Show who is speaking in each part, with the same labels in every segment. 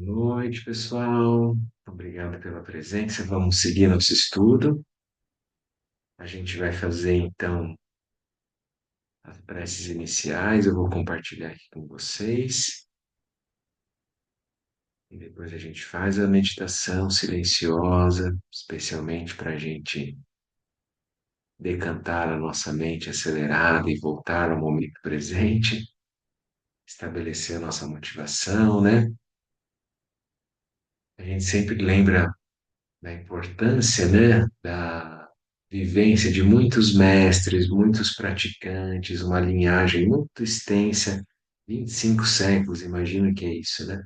Speaker 1: Noite, pessoal. Obrigado pela presença. Vamos seguir nosso estudo. A gente vai fazer então as preces iniciais. Eu vou compartilhar aqui com vocês e depois a gente faz a meditação silenciosa, especialmente para a gente decantar a nossa mente acelerada e voltar ao momento presente, estabelecer a nossa motivação, né? A gente sempre lembra da importância, né, da vivência de muitos mestres, muitos praticantes, uma linhagem muito extensa, 25 séculos, imagina que é isso, né?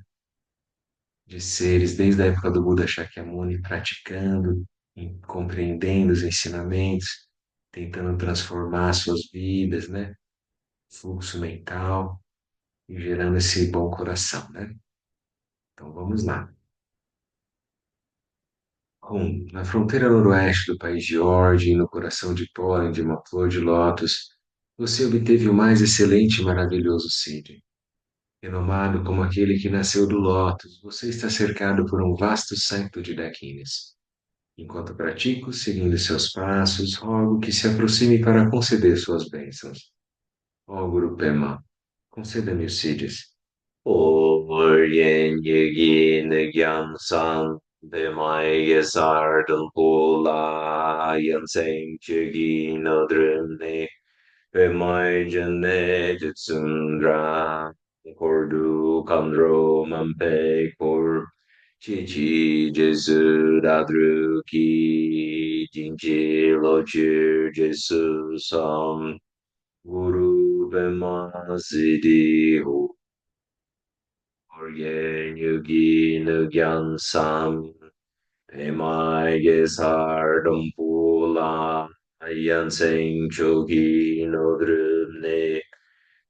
Speaker 1: De seres desde a época do Buda Shakyamuni praticando, compreendendo os ensinamentos, tentando transformar suas vidas, né? Fluxo mental e gerando esse bom coração, né? Então vamos lá. Na fronteira noroeste do país de Ord, no coração de pólen de uma flor de lótus, você obteve o mais excelente e maravilhoso Siddhi. Renomado como aquele que nasceu do lótus, você está cercado por um vasto séquito de dakinis. Enquanto pratico, seguindo seus passos, rogo que se aproxime para conceder suas bênçãos. Ó Guru Pema, conceda-me os Siddhis. Oryen Yegi Nagyam San Bemai Sardal Pula Yanseng Chigi Nodrimni Bemai Jane Jitsundra Kordu Kandro Mampe Kor Chichi Jesu Dadru Ki Jinji Lochir Jesu Sam Guru Bema Siddhi Ho Orye Yugi Nugyan Sam Pemai Gesar Dumpula Ayan Seng Chogi Nodrune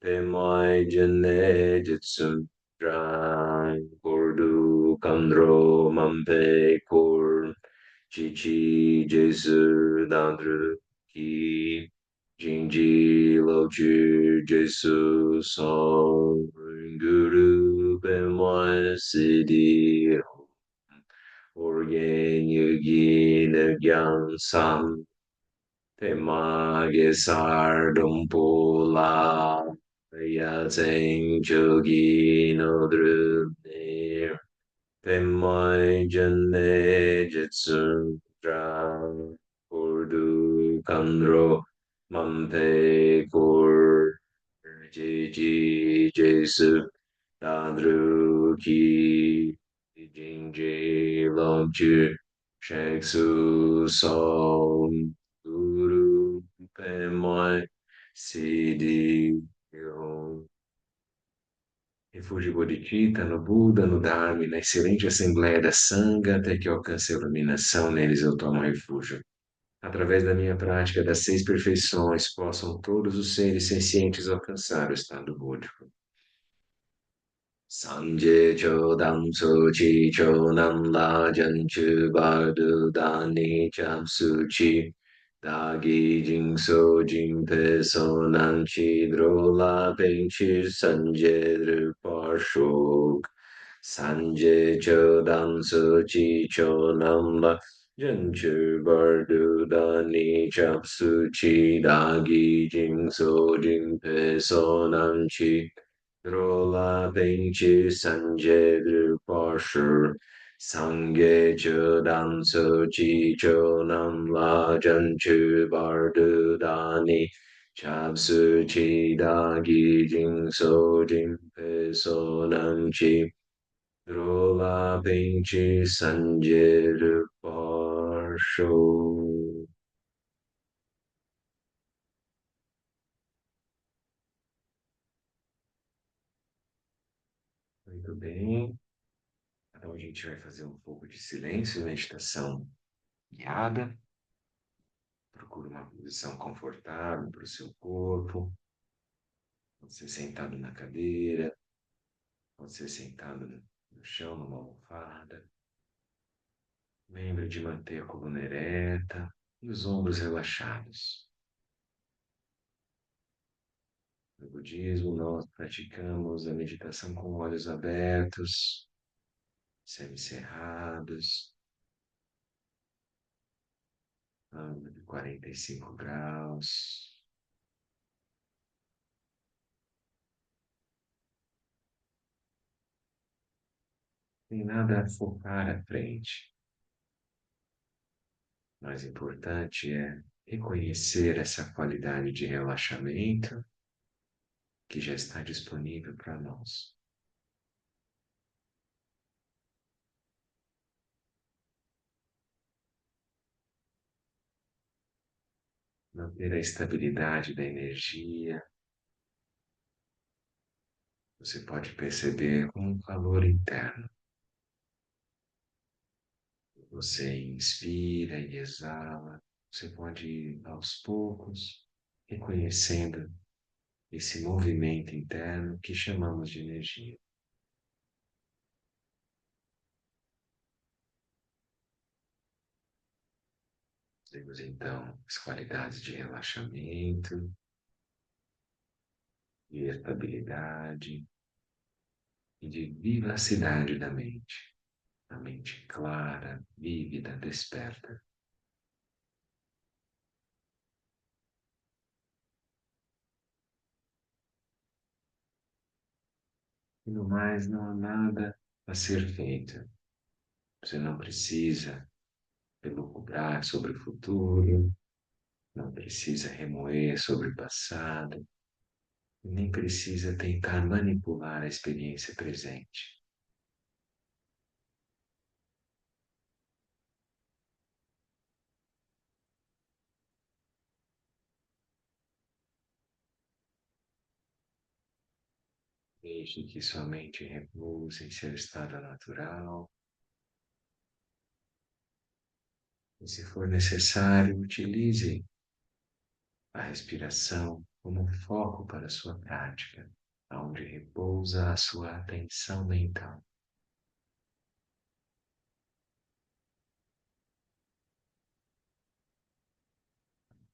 Speaker 1: Pemai Jene Jitsum Dran Kurdu Kandro Mampe Kur Chichi Jesu Dadru Ki Jinji Lochu Jesu Song Guru Benwa Siddhi Oryen Yugi Nagyan Sam Pema Gesar Dumpula Yatseng Chogi Nodru Nir Pemai Jane Jitsun Dra Urdu Kandro Mampe Kur Jiji Jesu Dadru Ki Jinji Longju Shaksu Song Guru Pemai Siddhi Refúgio Bodhicitta, no Buda, no Dharma e na excelente Assembleia da Sangha, até que eu alcance a iluminação, neles eu tomo refúgio. Através da minha prática das seis perfeições, possam todos os seres sencientes alcançar o estado búdico. Sanje Chodam Sochi Chonam Lajan Chubadu Dani Cham Suchi Dagi Jing So Jing Pe Sonam Chi Drola Penchir Sanje Drupashok Sanje Chodam Sochi Chonam Lajan Chubadu Dani Cham Suchi Dagi Jing So Jing Pe Sonam Chi Rola Penchi Sanje Drupashur Sange Chodan Sochi Chonam La Janchu Bardu Dani Chapsu Chi Dagi Jing So Jing Pe Sonam Chi Rola Penchi Sanje Drupashur. Muito bem. Então a gente vai fazer um pouco de silêncio e meditação guiada. Procure uma posição confortável para o seu corpo. Pode ser sentado na cadeira, pode ser sentado no chão, numa almofada. Lembre de manter a coluna ereta e os ombros relaxados. No budismo, nós praticamos a meditação com olhos abertos, semicerrados, ângulo de 45 graus. Tem nada a focar à frente. O mais importante é reconhecer essa qualidade de relaxamento que já está disponível para nós. Manter a estabilidade da energia. Você pode perceber como um calor interno. Você inspira e exala. Você pode ir aos poucos reconhecendo esse movimento interno que chamamos de energia. Temos então as qualidades de relaxamento, de estabilidade e de vivacidade da mente. A mente clara, vívida, desperta. E no mais, não há nada a ser feito. Você não precisa elucubrar sobre o futuro, não precisa remoer sobre o passado, nem precisa tentar manipular a experiência presente. Deixe que sua mente repouse em seu estado natural. E se for necessário, utilize a respiração como foco para a sua prática, onde repousa a sua atenção mental.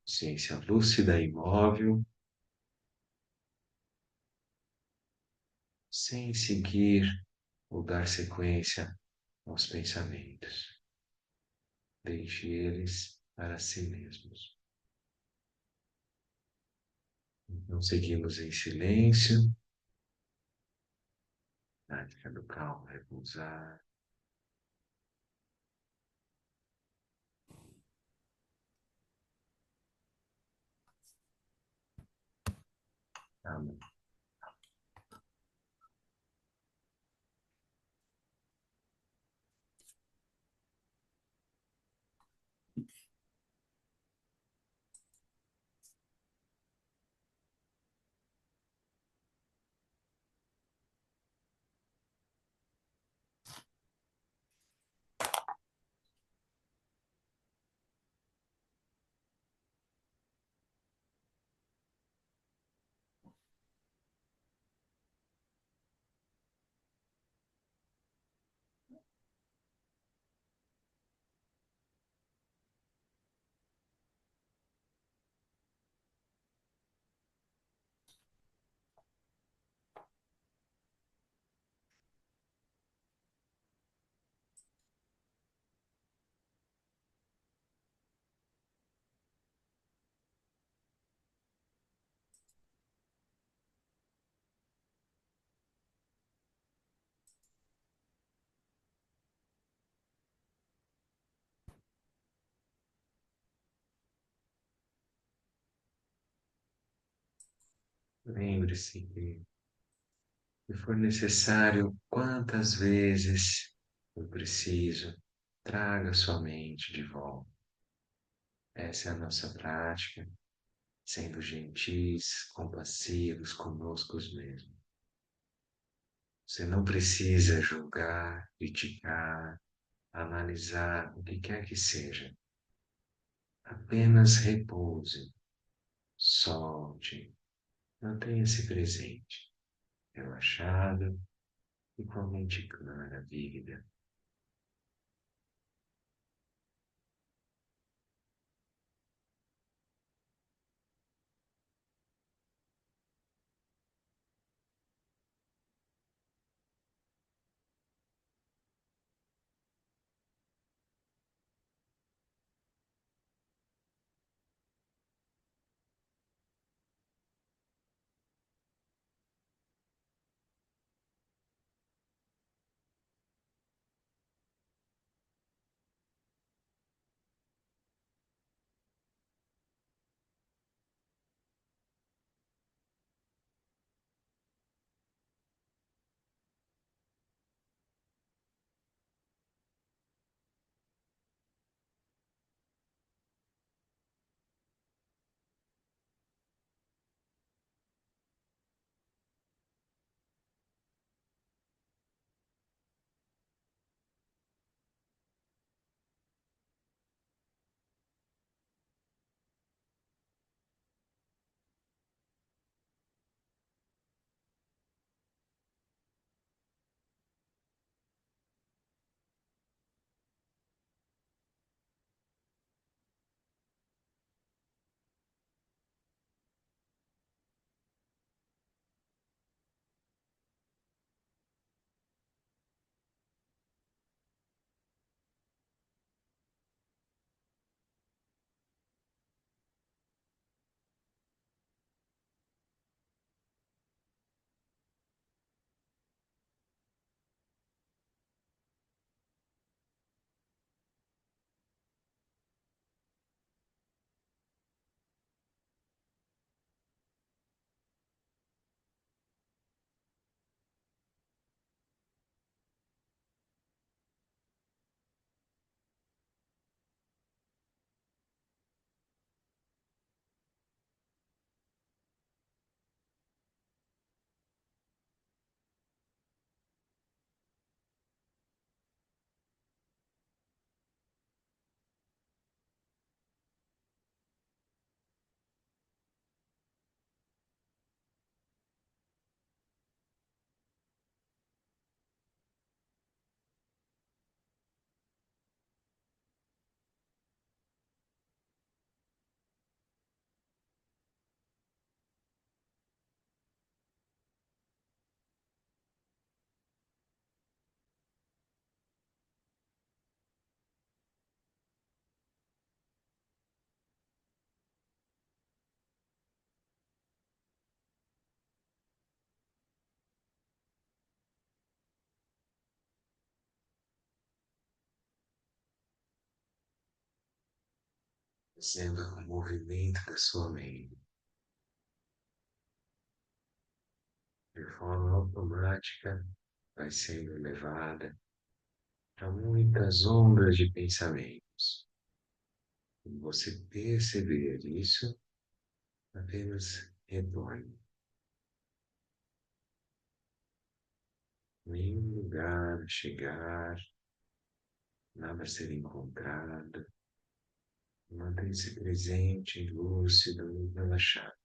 Speaker 1: Consciência lúcida e imóvel, sem seguir ou dar sequência aos pensamentos. Deixe eles para si mesmos. Então, seguimos em silêncio, prática do calmo, repousar. Calma. Lembre-se que, se for necessário, quantas vezes for preciso, traga sua mente de volta. Essa é a nossa prática, sendo gentis, compassivos conosco mesmos. Você não precisa julgar, criticar, analisar o que quer que seja. Apenas repouse, solte, mantenha-se presente, relaxado e com a mente clara, vívida. sendo o movimento da sua mente, de forma automática, vai sendo levada a muitas ondas de pensamentos. Quando você perceber isso, apenas retorne. Nenhum lugar a chegar, nada a ser encontrado. Mantenha-se presente, lúcido e relaxado.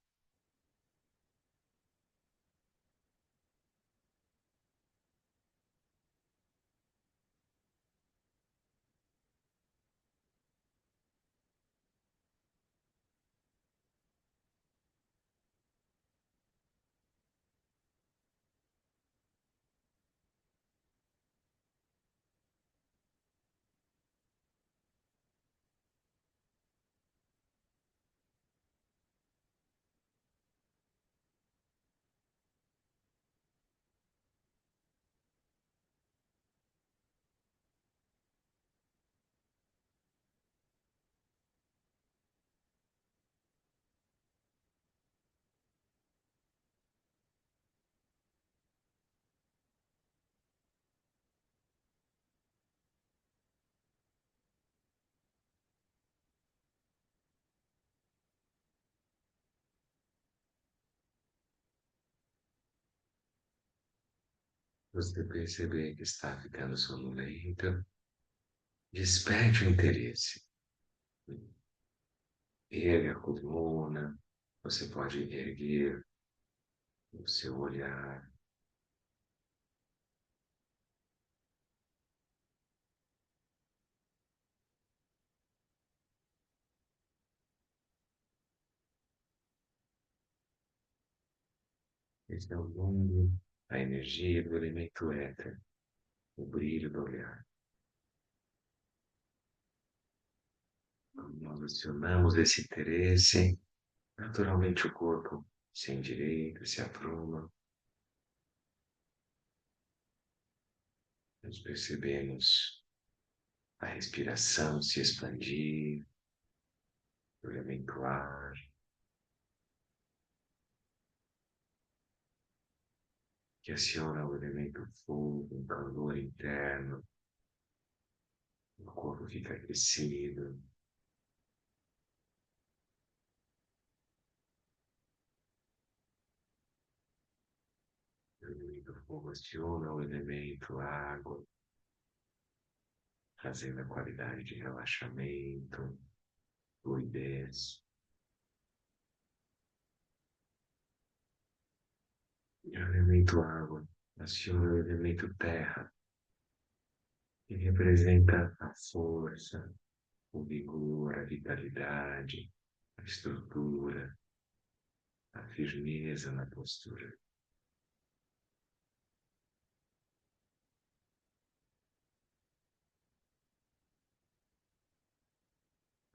Speaker 1: Você perceber que está ficando sonolento, desperte o interesse. Ergue a coluna, você pode erguer o seu olhar. Esse é o mundo, a energia do elemento éter, o brilho do olhar. Quando nós acionamos esse interesse, naturalmente o corpo se endireita, se apruma. Nós percebemos a respiração se expandir, o elemento ar, que aciona o elemento fogo, um calor interno, o corpo fica aquecido, o elemento fogo aciona o elemento água, trazendo a qualidade de relaxamento, fluidez. E o elemento água aciona o elemento terra, que representa a força, o vigor, a vitalidade, a estrutura, a firmeza na postura.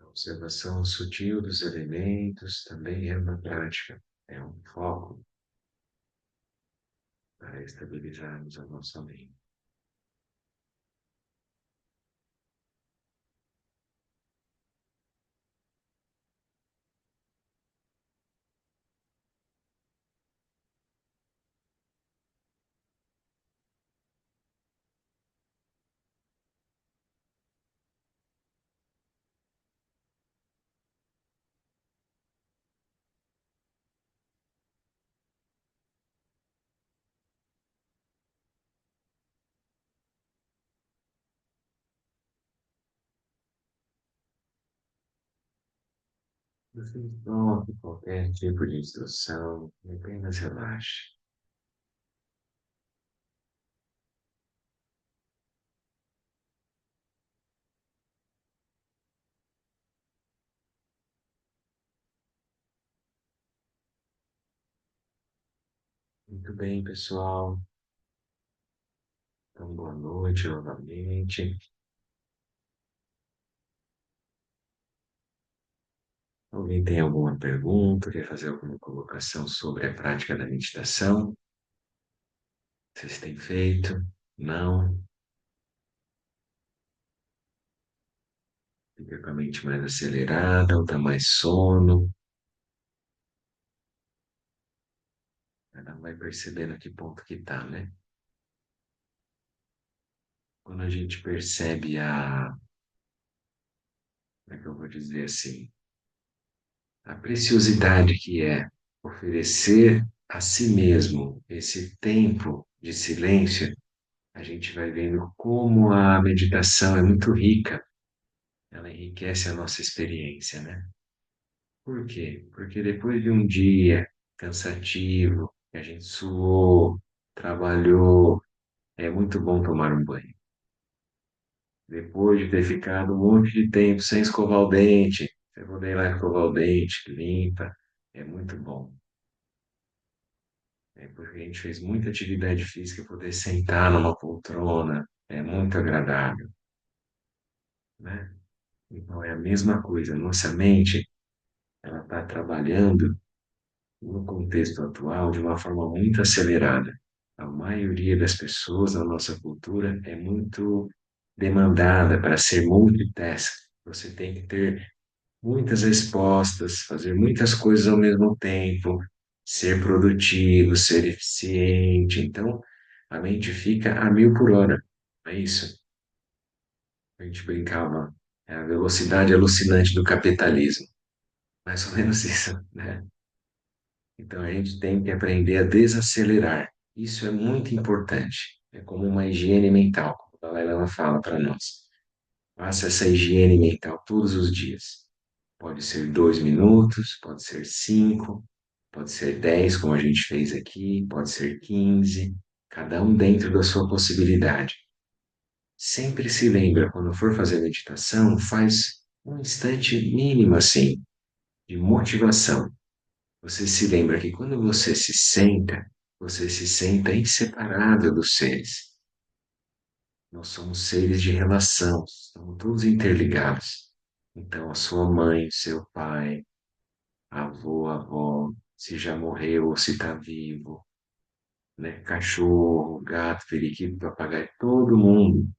Speaker 1: A observação sutil dos elementos também é uma prática, é um foco para estabilizarmos a nossa mente. Você não qualquer tipo de instrução, apenas relaxe. Muito bem, pessoal. Então, boa noite novamente. Alguém tem alguma pergunta? Quer fazer alguma colocação sobre a prática da meditação? Vocês têm feito? Não? Fica com a mente mais acelerada, ou tá mais sono. Ela vai percebendo que ponto que tá, né? Quando a gente percebe como é que eu vou dizer assim, a preciosidade que é oferecer a si mesmo esse tempo de silêncio, a gente vai vendo como a meditação é muito rica, ela enriquece a nossa experiência, né? Por quê? Porque depois de um dia cansativo, que a gente suou, trabalhou, é muito bom tomar um banho. Depois de ter ficado um monte de tempo sem escovar o dente, você poder ir lá escovar o dente, limpa, é muito bom. É porque a gente fez muita atividade física, poder sentar numa poltrona é muito agradável, né? Então é a mesma coisa, nossa mente, ela está trabalhando no contexto atual de uma forma muito acelerada. A maioria das pessoas na nossa cultura é muito demandada para ser multitask. Você tem que ter muitas respostas, fazer muitas coisas ao mesmo tempo, ser produtivo, ser eficiente. Então, a mente fica a mil por hora. É isso. A gente brincava. É a velocidade alucinante do capitalismo. Mais ou menos isso, né? Então, a gente tem que aprender a desacelerar. Isso é muito importante. É como uma higiene mental, como a Dalai Lama fala para nós. Faça essa higiene mental todos os dias. Pode ser 2 minutos, pode ser cinco, pode ser 10, como a gente fez aqui, pode ser 15, cada um dentro da sua possibilidade. Sempre se lembra, quando for fazer meditação, faz um instante mínimo assim, de motivação. Você se lembra que quando você se senta inseparável dos seres. Nós somos seres de relação, estamos todos interligados. Então, a sua mãe, seu pai, avô, avó, se já morreu ou se está vivo, né? Cachorro, gato, periquito, papagaio, todo mundo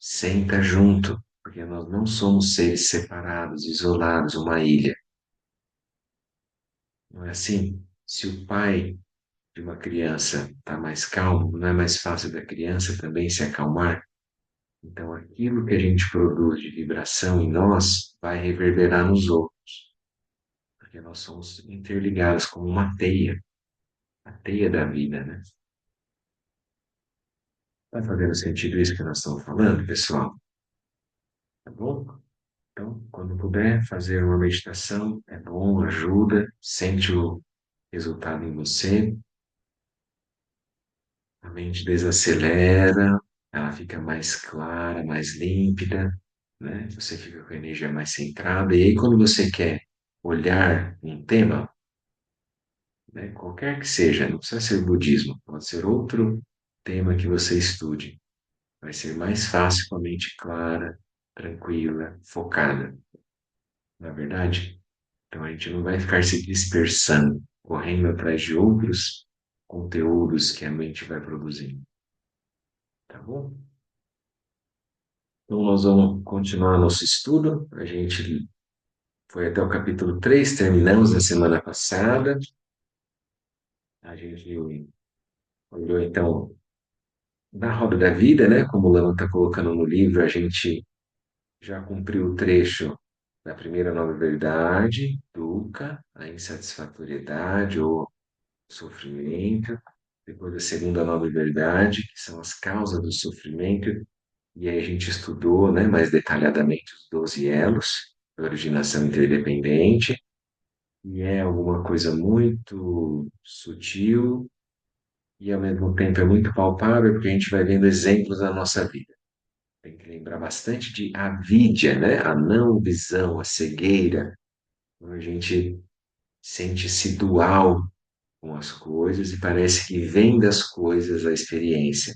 Speaker 1: senta junto, porque nós não somos seres separados, isolados, uma ilha. Não é assim? Se o pai de uma criança está mais calmo, não é mais fácil da criança também se acalmar? Então, aquilo que a gente produz de vibração em nós vai reverberar nos outros, porque nós somos interligados como uma teia, a teia da vida, né? Tá fazendo sentido isso que nós estamos falando, pessoal? Tá bom? Então, quando puder fazer uma meditação, é bom, ajuda, sente o resultado em você, a mente desacelera, ela fica mais clara, mais límpida, né? Você fica com a energia mais centrada, e aí quando você quer olhar um tema, né, qualquer que seja, não precisa ser budismo, pode ser outro tema que você estude, vai ser mais fácil com a mente clara, tranquila, focada, na é verdade? Então a gente não vai ficar se dispersando, correndo atrás de outros conteúdos que a mente vai produzindo, tá bom? Então nós vamos continuar nosso estudo. A gente foi até o capítulo 3, terminamos na semana passada. A gente olhou então na roda da vida, né? Como o Lama está colocando no livro, a gente já cumpriu o trecho da primeira nova verdade, dukkha, a insatisfatoriedade ou sofrimento. Depois da segunda nova verdade, que são as causas do sofrimento. E aí a gente estudou, né, mais detalhadamente os 12 elos da originação interdependente. E é alguma coisa muito sutil e ao mesmo tempo é muito palpável, porque a gente vai vendo exemplos na nossa vida. Tem que lembrar bastante de avidya, né? A não visão, a cegueira, quando a gente sente-se dual com as coisas e parece que vem das coisas a experiência.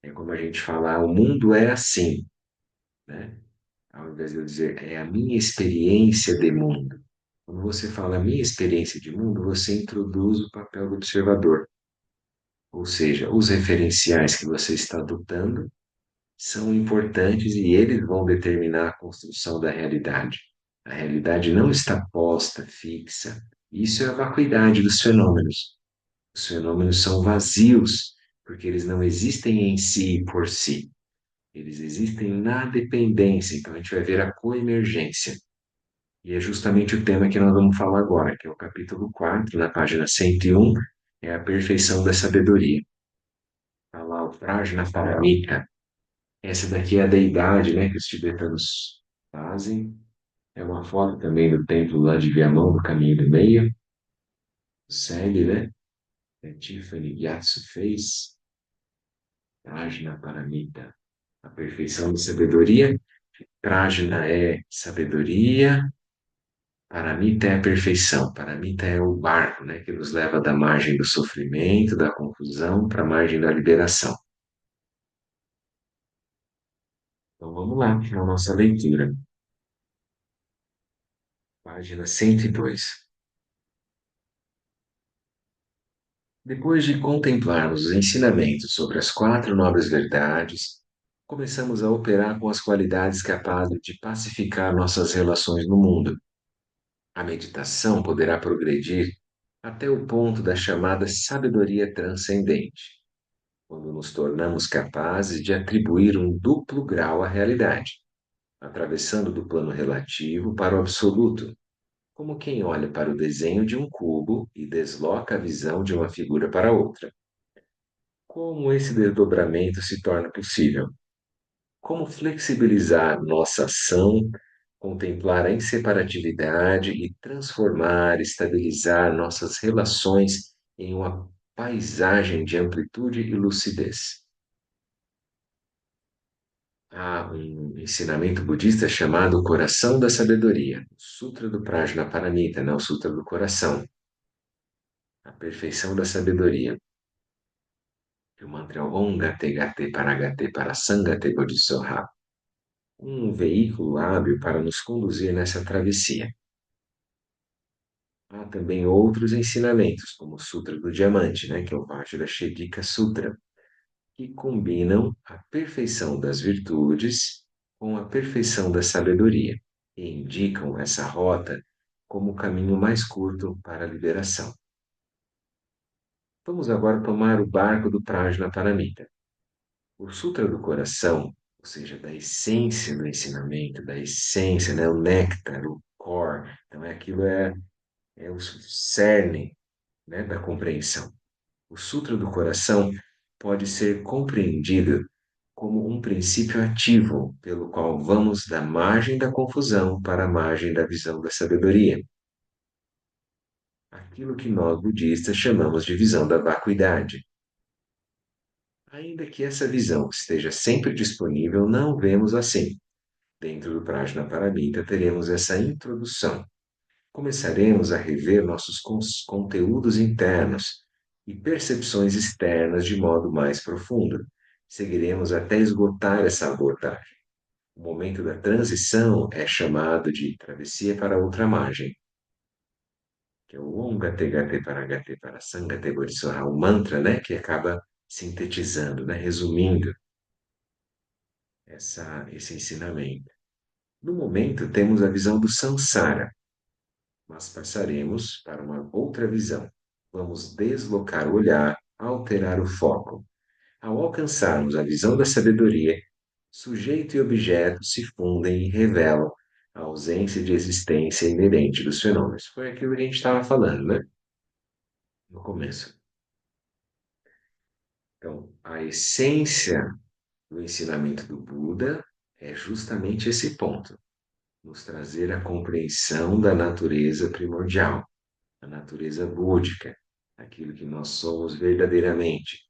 Speaker 1: É como a gente falar, o mundo é assim, né? Ao invés de eu dizer, é a minha experiência de mundo. Quando você fala minha experiência de mundo, você introduz o papel do observador, ou seja, os referenciais que você está adotando são importantes e eles vão determinar a construção da realidade. A realidade não está posta, fixa. Isso é a vacuidade dos fenômenos. Os fenômenos são vazios, porque eles não existem em si e por si. Eles existem na dependência. Então a gente vai ver a coemergência. E é justamente o tema que nós vamos falar agora, que é o capítulo 4, na página 101, é a perfeição da sabedoria. Está lá o Prajnaparamita. Essa daqui é a deidade, né, que os tibetanos fazem. É uma foto também do templo lá de Viamão, do Caminho do Meio. Segue, né? Que a Tiffany Gyatso fez. Prajnaparamita. A perfeição da sabedoria. Prajna é sabedoria. Paramita é a perfeição. Paramita é o barco, né, que nos leva da margem do sofrimento, da confusão, para a margem da liberação. Então vamos lá, na nossa leitura. Página 102. Depois de contemplarmos os ensinamentos sobre as quatro nobres verdades, começamos a operar com as qualidades capazes de pacificar nossas relações no mundo. A meditação poderá progredir até o ponto da chamada sabedoria transcendente, quando nos tornamos capazes de atribuir um duplo grau à realidade, atravessando do plano relativo para o absoluto, como quem olha para o desenho de um cubo e desloca a visão de uma figura para outra. Como esse desdobramento se torna possível? Como flexibilizar nossa ação, contemplar a inseparatividade e transformar, estabilizar nossas relações em uma paisagem de amplitude e lucidez? Há um ensinamento budista chamado Coração da Sabedoria, o Sutra do Prajnaparamita, não o Sutra do Coração, a perfeição da sabedoria. E o mantra é Om Gate Gate Paragate Parasangate Bodhisattva, um veículo hábil para nos conduzir nessa travessia. Há também outros ensinamentos, como o Sutra do Diamante, né, que é o Vajrashedika Sutra, que combinam a perfeição das virtudes com a perfeição da sabedoria e indicam essa rota como o caminho mais curto para a liberação. Vamos agora tomar o barco do Prajnaparamita. O Sutra do Coração, ou seja, da essência do ensinamento, da essência, né, o néctar, o core, então é o cerne, né, da compreensão. O Sutra do Coração pode ser compreendido como um princípio ativo pelo qual vamos da margem da confusão para a margem da visão da sabedoria. Aquilo que nós budistas chamamos de visão da vacuidade. Ainda que essa visão esteja sempre disponível, não vemos assim. Dentro do Prajnaparamita teremos essa introdução. Começaremos a rever nossos conteúdos internos e percepções externas de modo mais profundo. Seguiremos até esgotar essa abordagem. O momento da transição é chamado de travessia para outra margem, que é o Om Gate Gate Paragate Parasangate Bodhisattva, o mantra, né, que acaba sintetizando, né, resumindo esse ensinamento. No momento, temos a visão do samsara, mas passaremos para uma outra visão. Vamos deslocar o olhar, alterar o foco. Ao alcançarmos a visão da sabedoria, sujeito e objeto se fundem e revelam a ausência de existência inerente dos fenômenos. Foi aquilo que a gente estava falando, né? No começo. Então, a essência do ensinamento do Buda é justamente esse ponto, nos trazer a compreensão da natureza primordial, a natureza búdica, aquilo que nós somos verdadeiramente.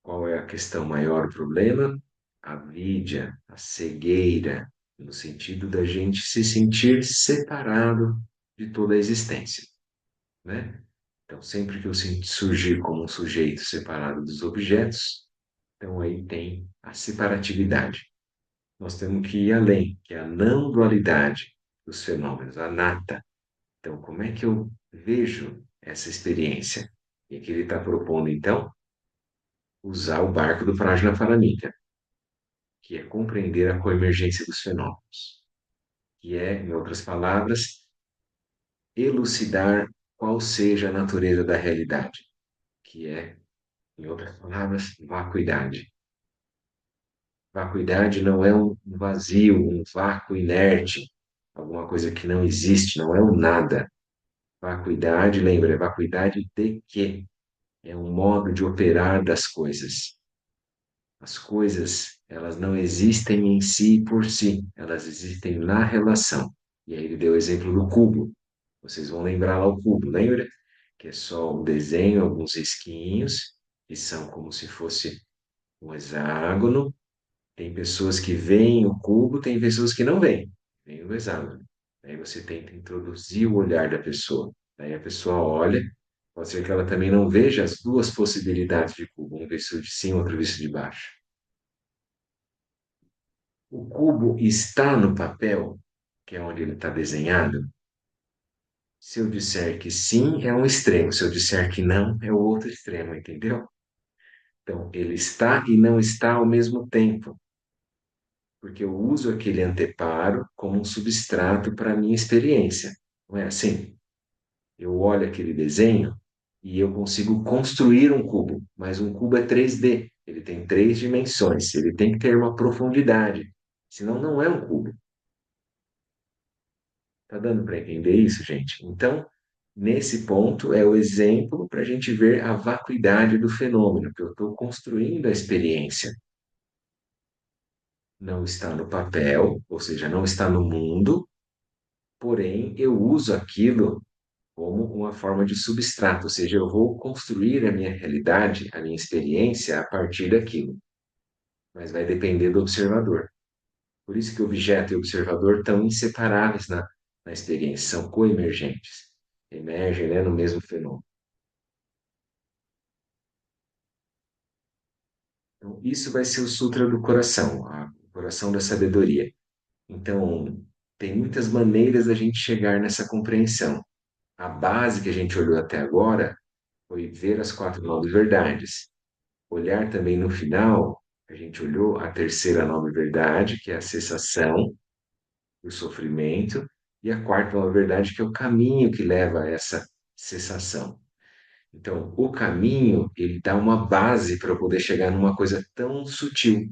Speaker 1: Qual é a questão maior, o problema? A vidya, a cegueira, no sentido da gente se sentir separado de toda a existência, né? Então, sempre que eu surgir como um sujeito separado dos objetos, então aí tem a separatividade. Nós temos que ir além, que é a não dualidade dos fenômenos, a anatta. Então, como é que eu vejo essa experiência? E aqui ele está propondo, então, usar o barco do Prajnaparamita. que é compreender a coemergência dos fenômenos, que é, em outras palavras, elucidar qual seja a natureza da realidade, que é, em outras palavras, vacuidade. Vacuidade não é um vazio, um vácuo inerte, alguma coisa que não existe, não é um nada. Vacuidade, lembra, é vacuidade de quê? É um modo de operar das coisas. As coisas, elas não existem em si por si, elas existem na relação. E aí ele deu o exemplo do cubo. Vocês vão lembrar lá o cubo, lembra? Que é só um desenho, alguns risquinhos, que são como se fosse um hexágono. Tem pessoas que veem o cubo, tem pessoas que não veem, veem o hexágono. Aí você tenta introduzir o olhar da pessoa. Aí a pessoa olha, pode ser que ela também não veja as duas possibilidades de cubo, um visto de cima, outro visto de baixo. O cubo está no papel, que é onde ele está desenhado. Se eu disser que sim, é um extremo. Se eu disser que não, é o outro extremo, entendeu? Então, ele está e não está ao mesmo tempo, porque eu uso aquele anteparo como um substrato para a minha experiência. Não é assim? Eu olho aquele desenho e eu consigo construir um cubo, mas um cubo é 3D, ele tem três dimensões, ele tem que ter uma profundidade, senão não é um cubo. Tá dando para entender isso, gente? Então, nesse ponto é o exemplo para a gente ver a vacuidade do fenômeno, que eu estou construindo a experiência. Não está no papel, ou seja, não está no mundo, porém eu uso aquilo como uma forma de substrato, ou seja, eu vou construir a minha realidade, a minha experiência a partir daquilo, mas vai depender do observador. Por isso que objeto e observador estão inseparáveis na experiência, são coemergentes, emergem, né, no mesmo fenômeno. Então, isso vai ser o Sutra do Coração, o coração da sabedoria. Então, tem muitas maneiras da gente chegar nessa compreensão. A base que a gente olhou até agora foi ver as quatro nove verdades. Olhar também no final, a gente olhou a terceira nova verdade, que é a cessação do sofrimento, e a quarta nova verdade, que é o caminho que leva a essa cessação. Então, o caminho, ele dá uma base para eu poder chegar numa coisa tão sutil.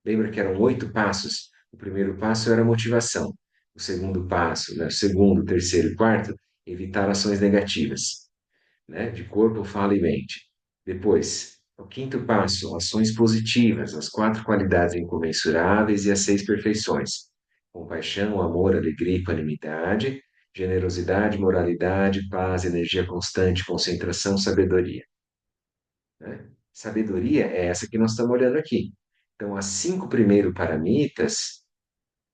Speaker 1: Lembra que eram 8 passos? O primeiro passo era a motivação. O segundo passo, né? O segundo, terceiro e quarto, evitar ações negativas, né? De corpo, fala e mente. Depois, o quinto passo, ações positivas, as quatro qualidades incomensuráveis e as seis perfeições: compaixão, amor, alegria e equanimidade, generosidade, moralidade, paz, energia constante, concentração, sabedoria, né? Sabedoria é essa que nós estamos olhando aqui. Então, as cinco primeiros paramitas,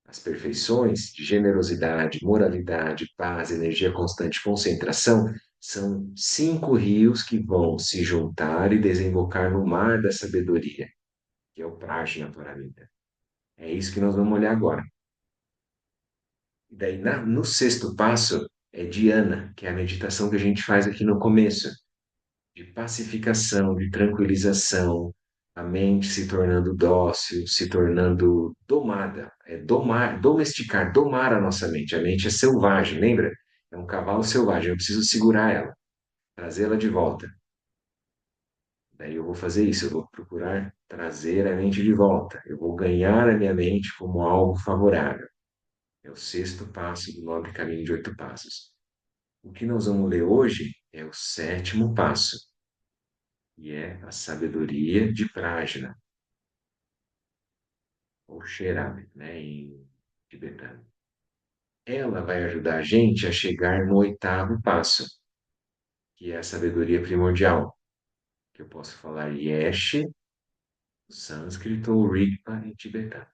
Speaker 1: as perfeições de generosidade, moralidade, paz, energia constante, concentração, são cinco rios que vão se juntar e desembocar no mar da sabedoria, que é o Prajna Paramita. É isso que nós vamos olhar agora. E daí, no sexto passo, é dhyana, que é a meditação que a gente faz aqui no começo, de pacificação, de tranquilização, a mente se tornando dócil, se tornando domada. É domar, domesticar, domar a nossa mente. A mente é selvagem, lembra? É um cavalo selvagem, eu preciso segurar ela, trazê-la de volta. Daí eu vou fazer isso, eu vou procurar trazer a mente de volta. Eu vou ganhar a minha mente como algo favorável. É o sexto passo do nobre caminho de 8 passos. O que nós vamos ler hoje é o sétimo passo, e é a sabedoria de Prajna, ou Cherab, né, em tibetano. Ela vai ajudar a gente a chegar no oitavo passo, que é a sabedoria primordial, que eu posso falar Yesh, no sânscrito, ou Rigpa, em tibetano.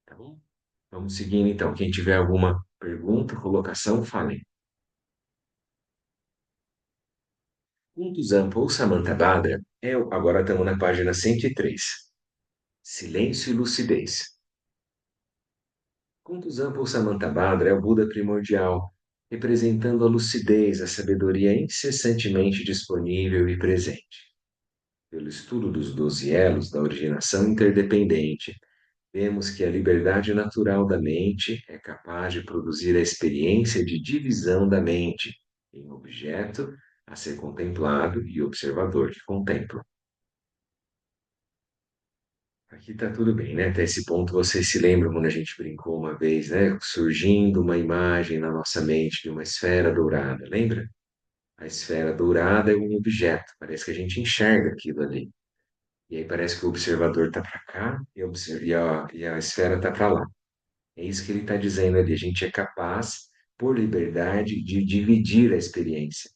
Speaker 1: Tá bom? Vamos seguindo então. Quem tiver alguma pergunta, colocação, falem. Kuntuzampa ou Samantabhadra, agora estamos na página 103. Silêncio e lucidez. Kuntuzampa ou Samantabhadra é o Buda primordial, representando a lucidez, a sabedoria incessantemente disponível e presente. Pelo estudo dos 12 elos da originação interdependente, vemos que a liberdade natural da mente é capaz de produzir a experiência de divisão da mente em objeto a ser contemplado e observador que contempla. Aqui está tudo bem, né? Até esse ponto vocês se lembram quando a gente brincou uma vez, né? Surgindo uma imagem na nossa mente de uma esfera dourada, lembra? A esfera dourada é um objeto, parece que a gente enxerga aquilo ali. E aí parece que o observador está para cá e a esfera está para lá. É isso que ele está dizendo ali. A gente é capaz, por liberdade, de dividir a experiência.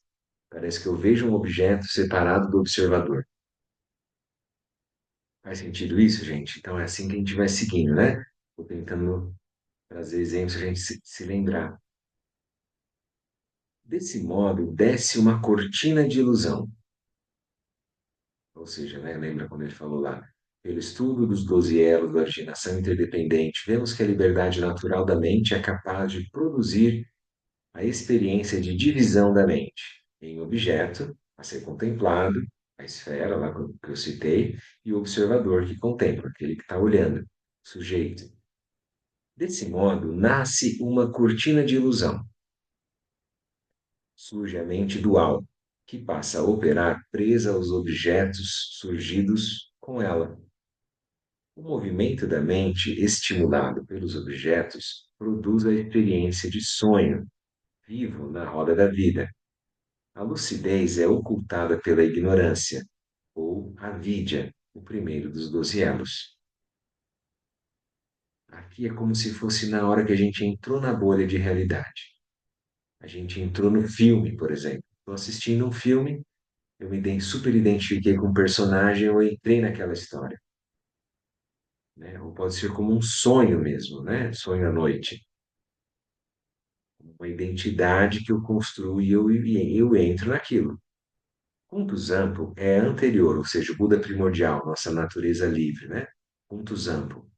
Speaker 1: Parece que eu vejo um objeto separado do observador. Faz sentido isso, gente? Então é assim que a gente vai seguindo, né? Estou tentando trazer exemplos para a gente se lembrar. Desse modo, desce uma cortina de ilusão. Ou seja, né, lembra quando ele falou lá? Pelo estudo dos 12 elos da originação interdependente, vemos que a liberdade natural da mente é capaz de produzir a experiência de divisão da mente em objeto a ser contemplado, a esfera lá que eu citei, e o observador que contempla, aquele que está olhando, o sujeito. Desse modo, nasce uma cortina de ilusão. Surge a mente dual, que passa a operar presa aos objetos surgidos com ela. O movimento da mente, estimulado pelos objetos, produz a experiência de sonho, vivo na roda da vida. A lucidez é ocultada pela ignorância, ou avidya, o primeiro dos 12 elos. Aqui é como se fosse na hora que a gente entrou na bolha de realidade. A gente entrou no filme, por exemplo. Estou assistindo um filme, eu super identifiquei com o personagem, eu entrei naquela história. Né? Ou pode ser como um sonho mesmo, né? Sonho à noite. Uma identidade que eu construo e eu entro naquilo. Ponto Zampo é anterior, ou seja, o Buda primordial, nossa natureza livre, né? Ponto Zampo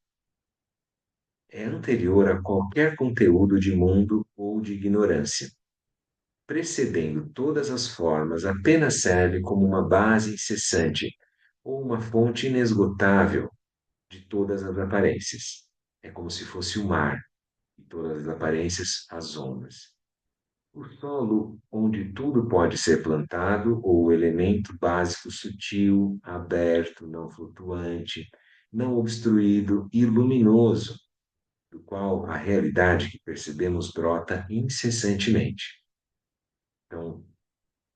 Speaker 1: é anterior a qualquer conteúdo de mundo ou de ignorância. Precedendo todas as formas, apenas serve como uma base incessante ou uma fonte inesgotável de todas as aparências. É como se fosse o mar, e todas as aparências, as ondas. O solo onde tudo pode ser plantado, ou o elemento básico sutil, aberto, não flutuante, não obstruído e luminoso, do qual a realidade que percebemos brota incessantemente. Então,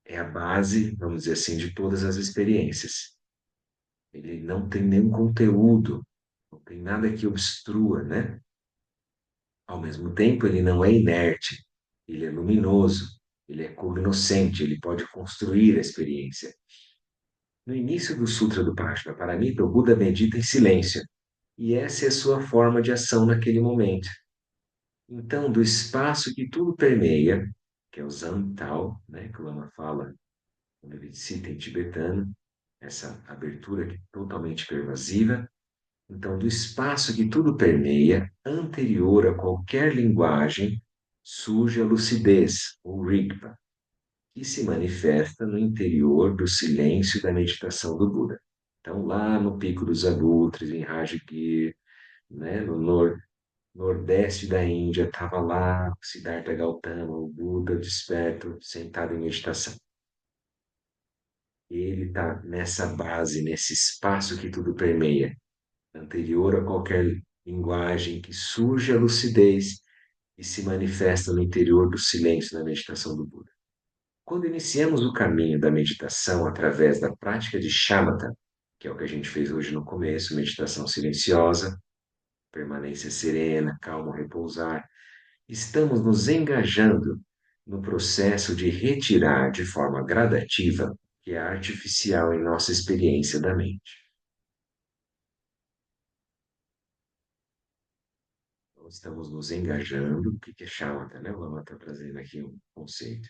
Speaker 1: é a base, vamos dizer assim, de todas as experiências. Ele não tem nenhum conteúdo, não tem nada que obstrua, né? Ao mesmo tempo, ele não é inerte, ele é luminoso, ele é cognoscente, ele pode construir a experiência. No início do Sutra do Prajnaparamita, o Buda medita em silêncio, e essa é a sua forma de ação naquele momento. Então, do espaço que tudo permeia, que é o Zantal, né, que o Lama fala quando ele cita em tibetano, essa abertura que é totalmente pervasiva, então, do espaço que tudo permeia, anterior a qualquer linguagem, surge a lucidez, ou Rigpa, que se manifesta no interior do silêncio da meditação do Buda. Então, lá no Pico dos Abutres, em Rajgir, né, no nordeste da Índia, estava lá Siddhartha Gautama, o Buda desperto, sentado em meditação. Ele está nessa base, nesse espaço que tudo permeia, anterior a qualquer linguagem, que surge a lucidez e se manifesta no interior do silêncio da meditação do Buda. Quando iniciamos o caminho da meditação através da prática de shamatha, que é o que a gente fez hoje no começo, meditação silenciosa, permanência serena, calmo, repousar, estamos nos engajando no processo de retirar de forma gradativa o que é artificial em nossa experiência da mente. Então, estamos nos engajando, o que é shamatha, né? O Lama está trazendo aqui um conceito.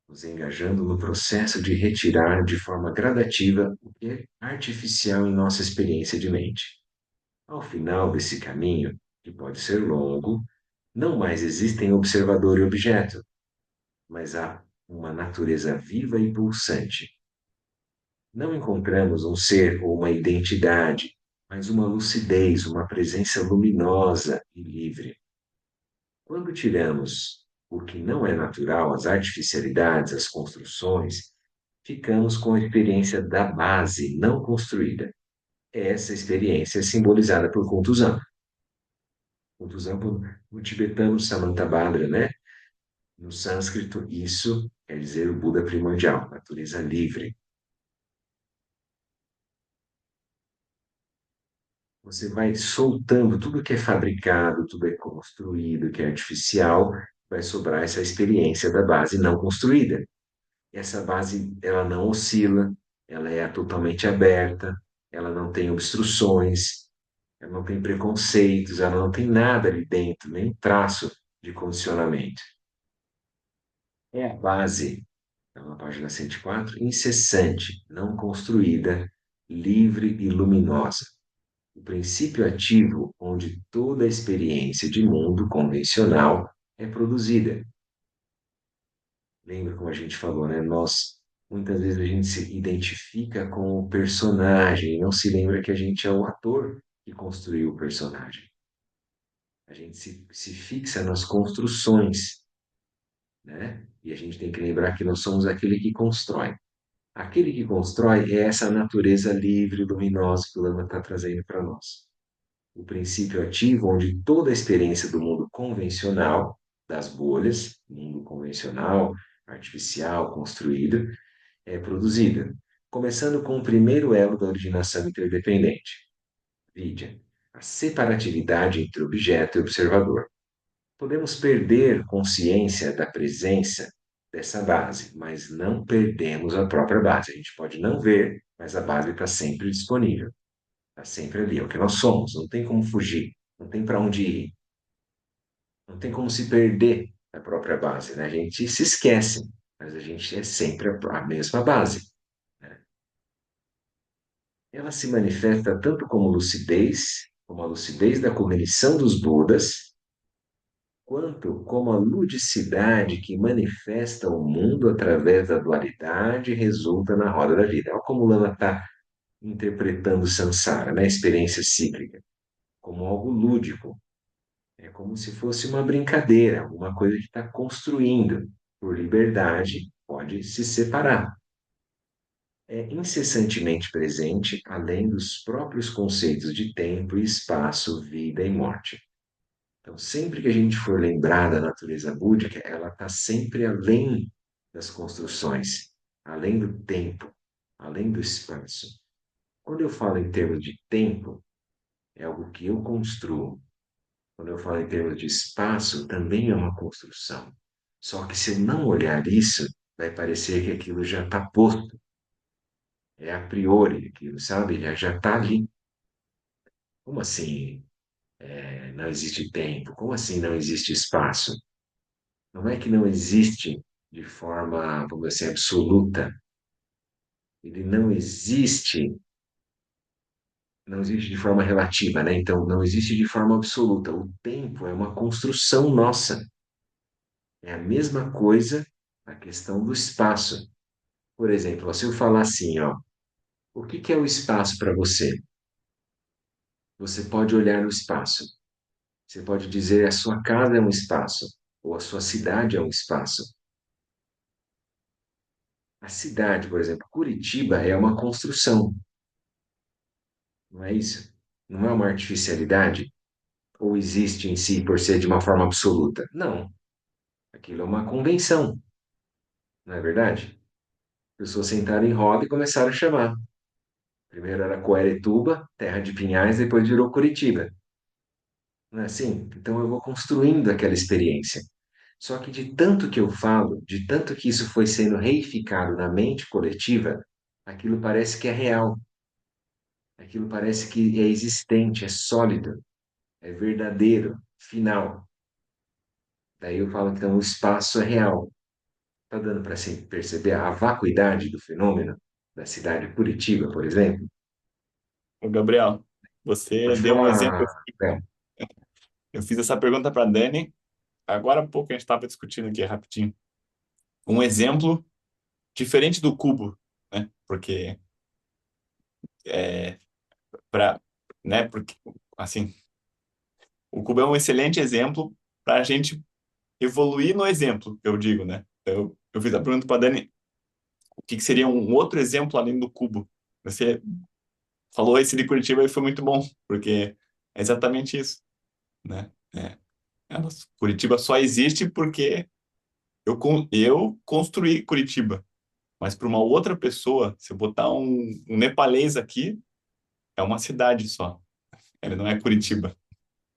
Speaker 1: Nos engajando no processo de retirar de forma gradativa o que é artificial em nossa experiência de mente. Ao final desse caminho, que pode ser longo, não mais existem observador e objeto, mas há uma natureza viva e pulsante. Não encontramos um ser ou uma identidade, mas uma lucidez, uma presença luminosa e livre. Quando tiramos o que não é natural, as artificialidades, as construções, ficamos com a experiência da base não construída. Essa experiência é simbolizada por contusão. Contusão no tibetano Samantabhadra, né? No sânscrito, isso quer dizer o Buda primordial, natureza livre. Você vai soltando tudo que é fabricado, tudo é construído, que é artificial, vai sobrar essa experiência da base não construída. Essa base, ela não oscila, ela é totalmente aberta, ela não tem obstruções, ela não tem preconceitos, ela não tem nada ali dentro, nem um traço de condicionamento. É a base, tá na página 104, incessante, não construída, livre e luminosa. O princípio ativo onde toda a experiência de mundo convencional é produzida. Lembra como a gente falou, né? Muitas vezes a gente se identifica com o personagem e não se lembra que a gente é o ator que construiu o personagem. A gente se fixa nas construções, né? E a gente tem que lembrar que nós somos aquele que constrói. Aquele que constrói é essa natureza livre, luminosa que o Lama está trazendo para nós. O princípio ativo, onde toda a experiência do mundo convencional, das bolhas, mundo convencional, artificial, construído, é produzida. Começando com o primeiro elo da originação interdependente, vidya, a separatividade entre objeto e observador. Podemos perder consciência da presença dessa base, mas não perdemos a própria base. A gente pode não ver, mas a base está sempre disponível, está sempre ali. É o que nós somos, não tem como fugir, não tem para onde ir, não tem como se perder a própria base, né? A gente se esquece, mas a gente é sempre a mesma base, né? Ela se manifesta tanto como lucidez, como a lucidez da cognição dos Budas, quanto como a ludicidade que manifesta o mundo através da dualidade e resulta na roda da vida. Olha como o Lama está interpretando o samsara, né? A experiência cíclica, como algo lúdico. É como se fosse uma brincadeira, alguma coisa que está construindo. Por liberdade, pode se separar. É incessantemente presente, além dos próprios conceitos de tempo e espaço, vida e morte. Então, sempre que a gente for lembrar da natureza búdica, ela está sempre além das construções, além do tempo, além do espaço. Quando eu falo em termos de tempo, é algo que eu construo. Quando eu falo em termos de espaço, também é uma construção. Só que se eu não olhar isso, vai parecer que aquilo já está posto, é a priori aquilo, sabe? Já está ali. Como assim não existe tempo? Como assim não existe espaço? Não é que não existe de forma, vamos dizer assim, absoluta. Ele não existe de forma relativa, né? Então, não existe de forma absoluta. O tempo é uma construção nossa. É a mesma coisa a questão do espaço. Por exemplo, se eu falar assim, ó, o que que é o espaço para você? Você pode olhar no espaço. Você pode dizer a sua casa é um espaço, ou a sua cidade é um espaço. A cidade, por exemplo, Curitiba é uma construção, não é isso? Não é uma artificialidade? Ou existe em si por ser de uma forma absoluta? Não. Aquilo é uma convenção, não é verdade? As pessoas sentaram em roda e começaram a chamar. Primeiro era Coeretuba, terra de Pinhais, depois virou Curitiba. Não é assim? Então eu vou construindo aquela experiência. Só que de tanto que eu falo, de tanto que isso foi sendo reificado na mente coletiva, aquilo parece que é real, aquilo parece que é existente, é sólido, é verdadeiro, final. Daí eu falo que então o espaço é real. Está dando para se perceber a vacuidade do fenômeno da cidade de Curitiba, por exemplo?
Speaker 2: Ô, Gabriel, você
Speaker 1: Pode
Speaker 2: deu um exemplo.
Speaker 1: falar, é,
Speaker 2: Eu fiz essa pergunta para Dani. Agora há pouco a gente estava discutindo aqui rapidinho. Um exemplo diferente do cubo, né? Porque para, né? Porque assim, o Cubo é um excelente exemplo para a gente evoluir no exemplo, eu digo, né? Eu fiz a pergunta para Dani, o que que seria um outro exemplo além do Cubo? Você falou esse de Curitiba e foi muito bom, porque é exatamente isso, né? Curitiba só existe porque eu construí Curitiba. Mas para uma outra pessoa, se eu botar um nepalês aqui, é uma cidade só. Ele não é
Speaker 1: Isso.
Speaker 2: Curitiba.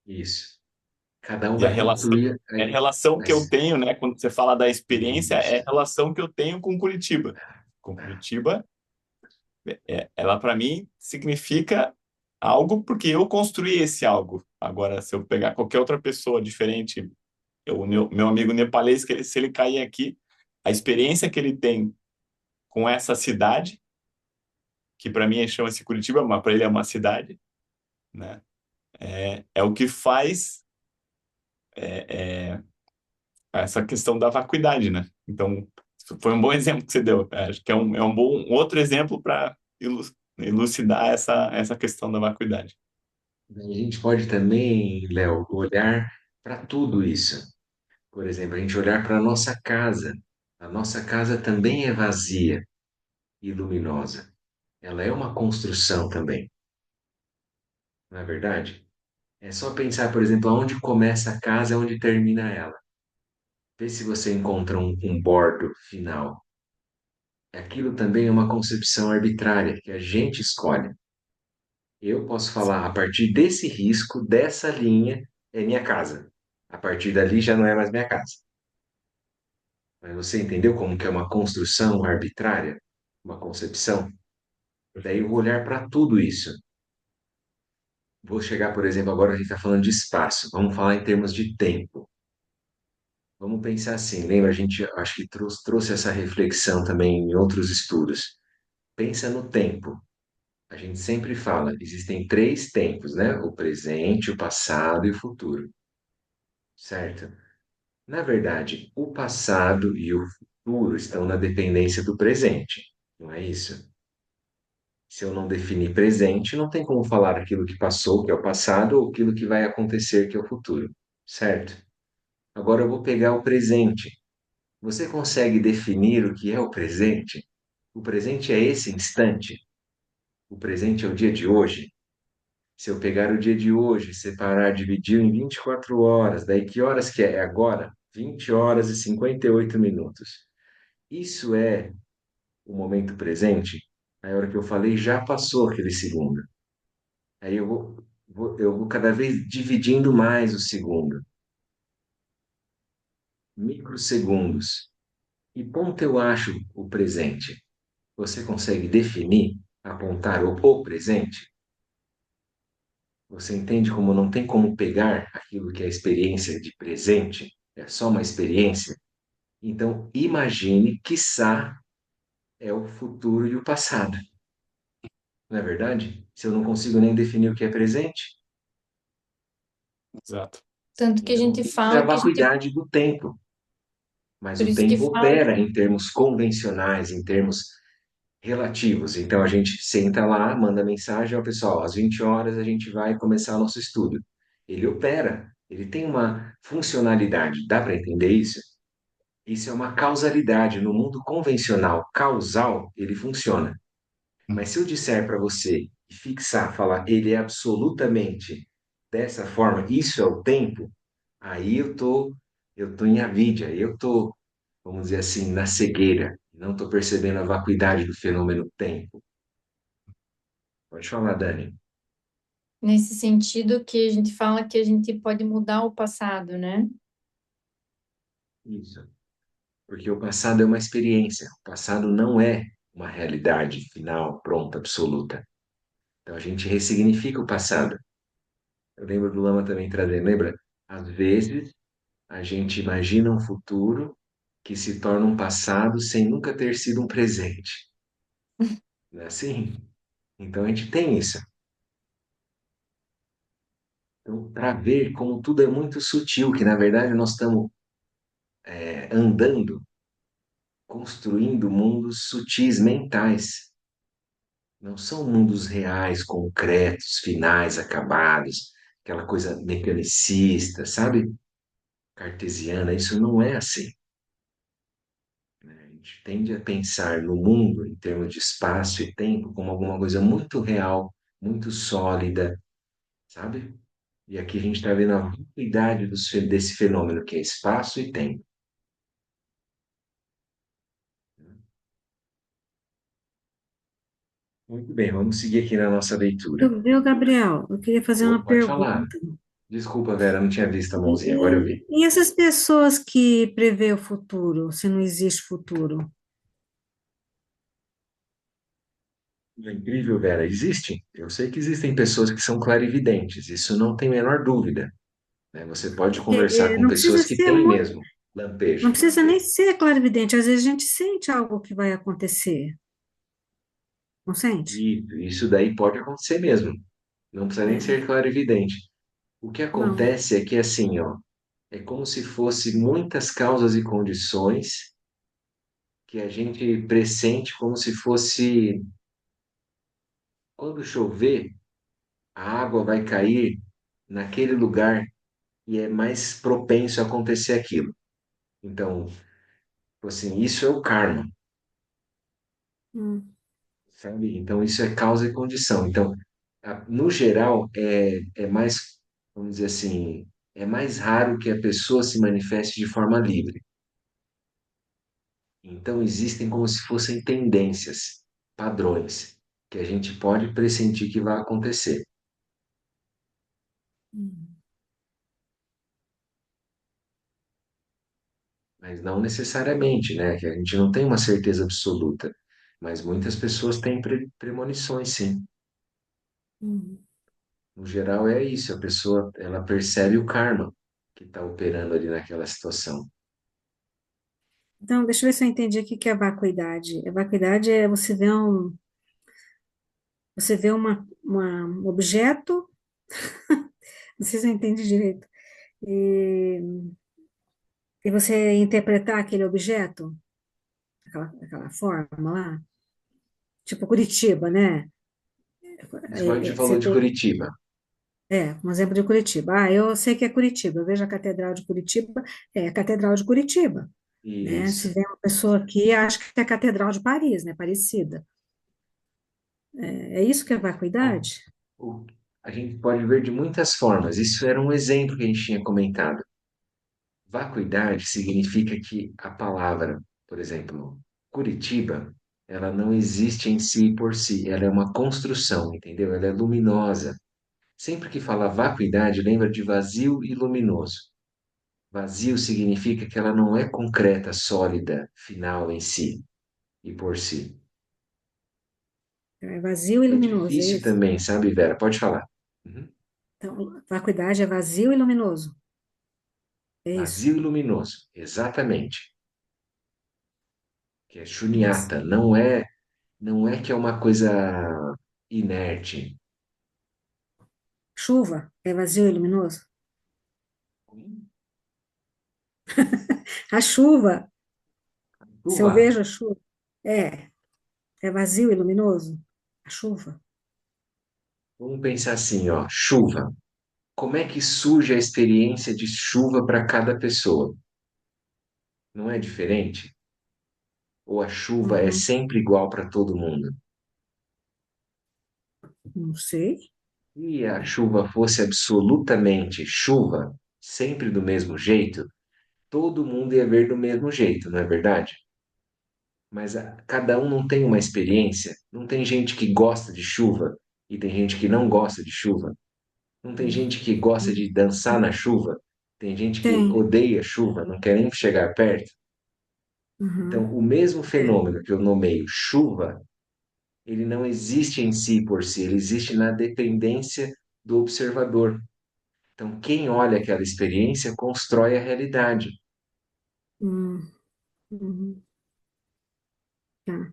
Speaker 1: Isso. Cada um
Speaker 2: E a
Speaker 1: vai
Speaker 2: relação,
Speaker 1: concluir.
Speaker 2: é a relação que eu
Speaker 1: Mas,
Speaker 2: tenho, né? Quando você fala da experiência, é a
Speaker 1: isso.
Speaker 2: relação que eu tenho com Curitiba. Com Curitiba, ela para mim significa algo porque eu construí esse algo. Agora, se eu pegar qualquer outra pessoa diferente, o meu amigo nepalês, se ele cair aqui, a experiência que ele tem com essa cidade, que para mim chama-se Curitiba, mas para ele é uma cidade, né? É o que faz essa questão da vacuidade, né? Então, isso foi um bom exemplo que você deu. Acho que é um bom outro exemplo para elucidar essa questão da vacuidade.
Speaker 1: A gente pode também, Léo, olhar para tudo isso. Por exemplo, a gente olhar para a nossa casa. A nossa casa também é vazia e luminosa. Ela é uma construção também, não é verdade? É só pensar, por exemplo, aonde começa a casa e onde termina ela. Vê se você encontra um bordo final. Aquilo também é uma concepção arbitrária que a gente escolhe. Eu posso falar, a partir desse risco, dessa linha, é minha casa. A partir dali já não é mais minha casa. Mas você entendeu como que é uma construção arbitrária? Uma concepção? Daí eu vou olhar para tudo isso. Vou chegar, por exemplo, agora a gente está falando de espaço. Vamos falar em termos de tempo. Vamos pensar assim. Lembra, a gente acho que trouxe essa reflexão também em outros estudos. Pensa no tempo. A gente sempre fala, existem três tempos, né? O presente, o passado e o futuro, certo? Na verdade, o passado e o futuro estão na dependência do presente, não é isso? Se eu não definir presente, não tem como falar aquilo que passou, que é o passado, ou aquilo que vai acontecer, que é o futuro, certo? Agora eu vou pegar o presente. Você consegue definir o que é o presente? O presente é esse instante. O presente é o dia de hoje. Se eu pegar o dia de hoje, separar, dividir em 24 horas, daí que horas que é? É agora? 20 horas e 58 minutos. Isso é o momento presente? Aí, a hora que eu falei, já passou aquele segundo. Aí eu vou cada vez dividindo mais o segundo. Microsegundos. E ponto eu acho o presente? Você consegue definir, apontar o presente? Você entende como não tem como pegar aquilo que é a experiência de presente? É só uma experiência? Então, imagine, quiçá, é o futuro e o passado. Não é verdade? Se eu não consigo nem definir o que é presente,
Speaker 2: Exato.
Speaker 3: Tanto que a
Speaker 1: então
Speaker 3: gente
Speaker 1: isso é a
Speaker 3: fala que a gente,
Speaker 1: vacuidade do tempo. Mas
Speaker 3: por
Speaker 1: o
Speaker 3: isso que
Speaker 1: tempo
Speaker 3: fala,
Speaker 1: opera em termos convencionais, em termos relativos. Então a gente senta lá, manda mensagem ao pessoal, às 20 horas a gente vai começar nosso estudo. Ele opera, ele tem uma funcionalidade. Dá para entender isso? Isso é uma causalidade. No mundo convencional, causal, ele funciona. Mas se eu disser para você e fixar, falar, ele é absolutamente dessa forma, isso é o tempo, aí eu tô em avidia, eu tô, vamos dizer assim, na cegueira, não estou percebendo a vacuidade do fenômeno tempo. Pode falar, Dani.
Speaker 3: nesse sentido que a gente fala que a gente pode mudar o passado, né?
Speaker 1: Isso. Porque o passado é uma experiência, o passado não é uma realidade final, pronta, absoluta. Então a gente ressignifica o passado. Eu lembro do Lama também trazendo, lembra? Às vezes a gente imagina um futuro que se torna um passado sem nunca ter sido um presente. Não é assim? Então a gente tem isso. Então, para ver como tudo é muito sutil, que na verdade nós estamos andando, construindo mundos sutis mentais. Não são mundos reais, concretos, finais, acabados, aquela coisa mecanicista, sabe? Cartesiana, isso não é assim, né? A gente tende a pensar no mundo em termos de espaço e tempo como alguma coisa muito real, muito sólida, sabe? E aqui a gente está vendo a vacuidade desse fenômeno que é espaço e tempo. Muito bem, vamos seguir aqui na nossa leitura.
Speaker 4: Viu, Gabriel? Eu queria fazer uma
Speaker 1: Pode falar.
Speaker 4: pergunta.
Speaker 1: Desculpa, Vera, não tinha visto a mãozinha, agora eu vi.
Speaker 4: E essas pessoas que prevê o futuro, se não existe futuro?
Speaker 1: É incrível, Vera, existe. Eu sei que existem pessoas que são clarividentes, isso não tem a menor dúvida, né? Você pode conversar com
Speaker 4: Não precisa
Speaker 1: pessoas que
Speaker 4: ser
Speaker 1: têm
Speaker 4: muito,
Speaker 1: mesmo
Speaker 4: não
Speaker 1: lampejo.
Speaker 4: precisa nem ser clarividente, às vezes a gente sente algo que vai acontecer, não sente?
Speaker 1: E isso daí pode acontecer mesmo. Não precisa nem
Speaker 4: É,
Speaker 1: ser clarividente. O que
Speaker 4: não.
Speaker 1: acontece é que assim, ó, é como se fosse muitas causas e condições que a gente pressente como se fosse quando chover, a água vai cair naquele lugar e é mais propenso a acontecer aquilo. Então, assim, isso é o karma,
Speaker 4: Hum,
Speaker 1: sabe? Então, isso é causa e condição. Então, no geral, é mais, vamos dizer assim, é mais raro que a pessoa se manifeste de forma livre. Então, existem como se fossem tendências, padrões, que a gente pode pressentir que vai acontecer,
Speaker 4: hum,
Speaker 1: mas não necessariamente, né? Que a gente não tem uma certeza absoluta, mas muitas pessoas têm premonições, sim.
Speaker 4: hum.
Speaker 1: No geral é isso, a pessoa ela percebe o karma que está operando ali naquela situação.
Speaker 4: Então, deixa eu ver se eu entendi o que que é vacuidade. A vacuidade é você vê um objeto, não sei se eu entendi direito, e, e você interpretar aquele objeto, aquela forma lá, tipo Curitiba, né?
Speaker 1: Isso quando a gente
Speaker 4: Você
Speaker 1: falou de
Speaker 4: tem,
Speaker 1: Curitiba.
Speaker 4: um exemplo de Curitiba. Ah, eu sei que é Curitiba, eu vejo a Catedral de Curitiba, é a Catedral de Curitiba, né? Se
Speaker 1: Isso.
Speaker 4: vem uma pessoa aqui, acha que é a Catedral de Paris, né? Parecida. É isso que é
Speaker 1: Bom,
Speaker 4: vacuidade?
Speaker 1: o- a gente pode ver de muitas formas. Isso era um exemplo que a gente tinha comentado. Vacuidade significa que a palavra, por exemplo, Curitiba, ela não existe em si por si, ela é uma construção, entendeu? Ela é luminosa. Sempre que fala vacuidade, lembra de vazio e luminoso. Vazio significa que ela não é concreta, sólida, final em si e por si.
Speaker 4: É vazio e
Speaker 1: É
Speaker 4: luminoso, é
Speaker 1: difícil
Speaker 4: isso?
Speaker 1: também, sabe, Vera? Pode falar. Uhum.
Speaker 4: Então, vacuidade é vazio e luminoso, é isso?
Speaker 1: Vazio e luminoso, exatamente. Que é
Speaker 4: Nossa.
Speaker 1: shunyata, não é que é uma coisa inerte.
Speaker 4: Chuva é vazio e luminoso? A chuva, se eu
Speaker 1: Chuva.
Speaker 4: vejo a chuva, é vazio e luminoso? A chuva?
Speaker 1: Vamos pensar assim, ó, chuva. Como é que surge a experiência de chuva para cada pessoa? Não é diferente? Ou a chuva é
Speaker 4: Uhum,
Speaker 1: sempre igual para todo mundo?
Speaker 4: não sei.
Speaker 1: Se a chuva fosse absolutamente chuva, sempre do mesmo jeito, todo mundo ia ver do mesmo jeito, não é verdade? Mas cada um não tem uma experiência. Não tem gente que gosta de chuva e tem gente que não gosta de chuva. Não tem gente que gosta de dançar na chuva. Tem gente que
Speaker 4: Tem.
Speaker 1: odeia chuva, não quer nem chegar perto. Então,
Speaker 4: Uhum,
Speaker 1: o mesmo
Speaker 4: é.
Speaker 1: fenômeno que eu nomeio chuva, ele não existe em si por si, ele existe na dependência do observador. Então, quem olha aquela experiência constrói a realidade.
Speaker 4: Hum, uhum, tá.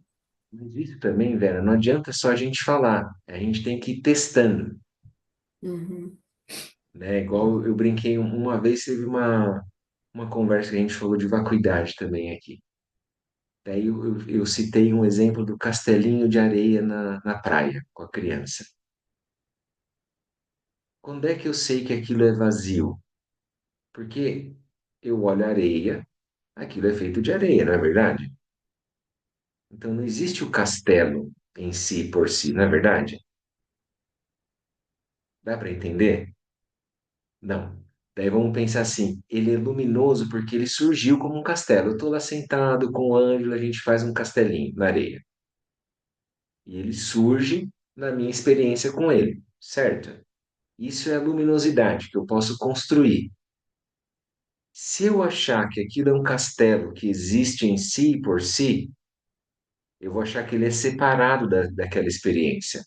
Speaker 1: Mas isso também, Vera, não adianta só a gente falar, a gente tem que ir testando,
Speaker 4: Uhum,
Speaker 1: né? Igual eu brinquei uma vez, teve uma conversa que a gente falou de vacuidade também aqui. Daí eu citei um exemplo do castelinho de areia na praia com a criança. Quando é que eu sei que aquilo é vazio? Porque eu olho a areia, aquilo é feito de areia, não é verdade? Então não existe o castelo em si por si, não é verdade? Dá para entender? Não. Daí vamos pensar assim, ele é luminoso porque ele surgiu como um castelo. Eu estou lá sentado com o Ângelo, a gente faz um castelinho na areia. E ele surge na minha experiência com ele, certo? Isso é a luminosidade que eu posso construir. Se eu achar que aquilo é um castelo que existe em si e por si, eu vou achar que ele é separado daquela experiência.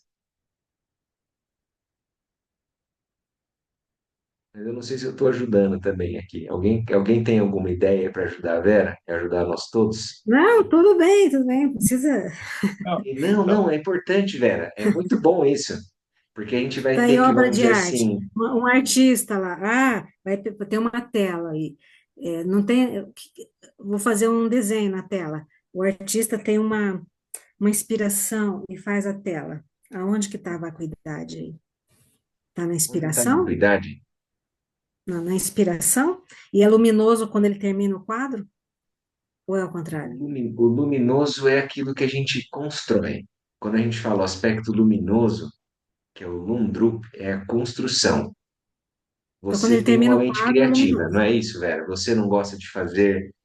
Speaker 1: Mas eu não sei se eu estou ajudando também aqui. Alguém tem alguma ideia para ajudar a Vera? E ajudar nós todos?
Speaker 4: Não, tudo bem, precisa.
Speaker 2: Não,
Speaker 1: Não,
Speaker 2: não,
Speaker 1: não, é importante, Vera. É muito bom isso. Porque a gente vai
Speaker 4: Tá aí
Speaker 1: ter que,
Speaker 4: obra
Speaker 1: vamos
Speaker 4: de
Speaker 1: dizer
Speaker 4: arte,
Speaker 1: assim,
Speaker 4: um artista lá, vai ter uma tela aí. Não tem, vou fazer um desenho na tela. O artista tem uma inspiração e faz a tela. Aonde que está a vacuidade aí? Está na
Speaker 1: onde está a
Speaker 4: inspiração?
Speaker 1: equidade?
Speaker 4: Não, na inspiração? E é luminoso quando ele termina o quadro? Ou é ao contrário?
Speaker 1: O luminoso é aquilo que a gente constrói. Quando a gente fala o aspecto luminoso, que é o Lumdrup, é a construção.
Speaker 4: Então, quando
Speaker 1: Você
Speaker 4: ele
Speaker 1: tem uma
Speaker 4: termina o
Speaker 1: mente
Speaker 4: quadro, é
Speaker 1: criativa, não
Speaker 4: luminoso.
Speaker 1: é isso, Vera? Você não gosta de fazer
Speaker 4: Gosto.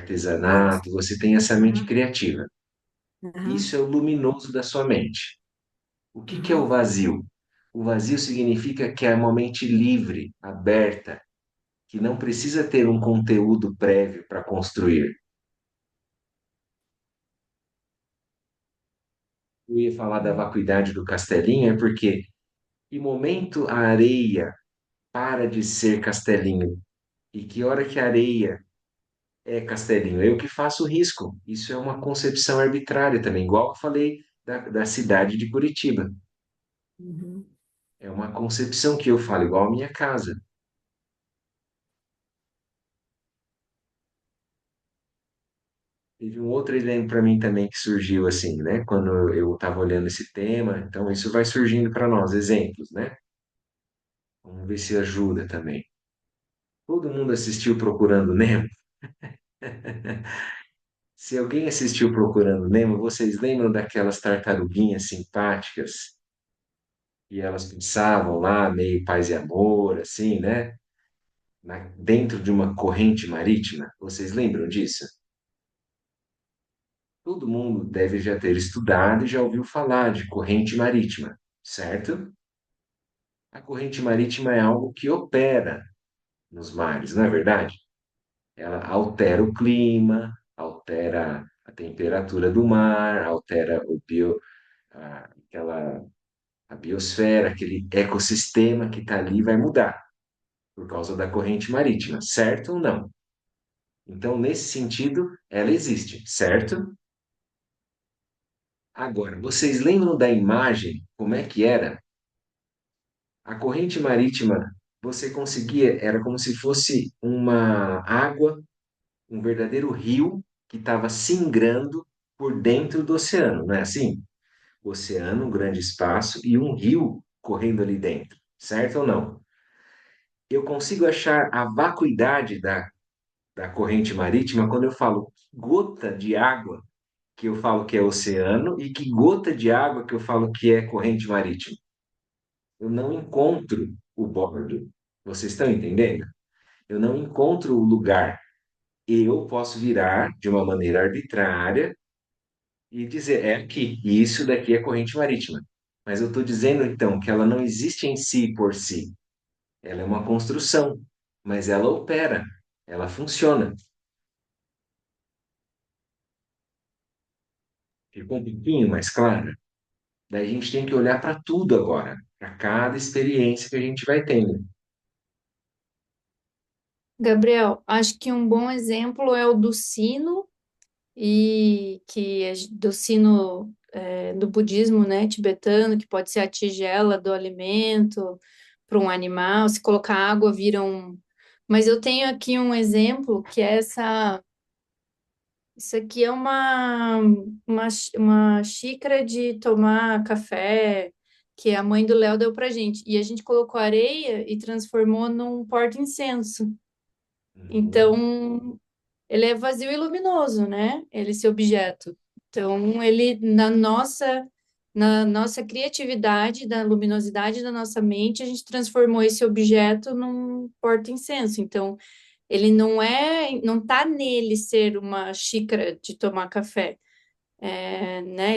Speaker 1: artesanato, você tem essa mente
Speaker 4: Aham,
Speaker 1: criativa. Isso
Speaker 4: aham,
Speaker 1: é o luminoso da sua mente. O que é o
Speaker 4: aham.
Speaker 1: vazio? O vazio significa que é uma mente livre, aberta, que não precisa ter um conteúdo prévio para construir. Eu ia falar da vacuidade do castelinho, é porque que momento a areia para de ser castelinho? E que hora que a areia é castelinho? Eu que faço o risco. Isso é uma concepção arbitrária também, igual eu falei da cidade de Curitiba.
Speaker 4: Uhum.
Speaker 1: É uma concepção que eu falo, igual a minha casa. Teve um outro exemplo para mim também que surgiu assim, né? Quando eu estava olhando esse tema, então isso vai surgindo para nós, exemplos, né? Vamos ver se ajuda também. Todo mundo assistiu Procurando Nemo? Se alguém assistiu Procurando Nemo, vocês lembram daquelas tartaruguinhas simpáticas e elas pensavam lá, meio paz e amor, assim, né? Dentro de uma corrente marítima? Vocês lembram disso? Todo mundo deve já ter estudado e já ouviu falar de corrente marítima, certo? A corrente marítima é algo que opera nos mares, não é verdade? Ela altera o clima, altera a temperatura do mar, altera aquela, a biosfera, aquele ecossistema que está ali vai mudar por causa da corrente marítima, certo ou não? Então, nesse sentido, ela existe, certo? Agora, vocês lembram da imagem? Como é que era? A corrente marítima, você conseguia, era como se fosse uma água, um verdadeiro rio que estava singrando por dentro do oceano, não é assim? O oceano, um grande espaço e um rio correndo ali dentro, certo ou não? Eu consigo achar a vacuidade da corrente marítima quando eu falo gota de água, que eu falo que é oceano, e que gota de água que eu falo que é corrente marítima. Eu não encontro o bordo. Vocês estão entendendo? Eu não encontro o lugar. Eu posso virar de uma maneira arbitrária e dizer, é aqui, e isso daqui é corrente marítima. Mas eu estou dizendo, então, que ela não existe em si por si. Ela é uma construção, mas ela opera, ela funciona. Ficou um pouquinho mais claro? Daí a gente tem que olhar para tudo agora, para cada experiência que a gente vai tendo.
Speaker 3: Gabriel, acho que um bom exemplo é o do sino e do sino do budismo, né, tibetano, que pode ser a tigela do alimento para um animal. Se colocar água, vira um. Mas eu tenho aqui um exemplo que é essa Isso aqui é uma xícara de tomar café que a mãe do Léo deu pra gente. E a gente colocou areia e transformou num porta-incenso.
Speaker 1: Uhum.
Speaker 3: Então, ele é vazio e luminoso, né? Ele, esse objeto. Então, ele, na nossa criatividade, da luminosidade da nossa mente, a gente transformou esse objeto num porta-incenso. Então, ele não tá nele ser uma xícara de tomar café, né?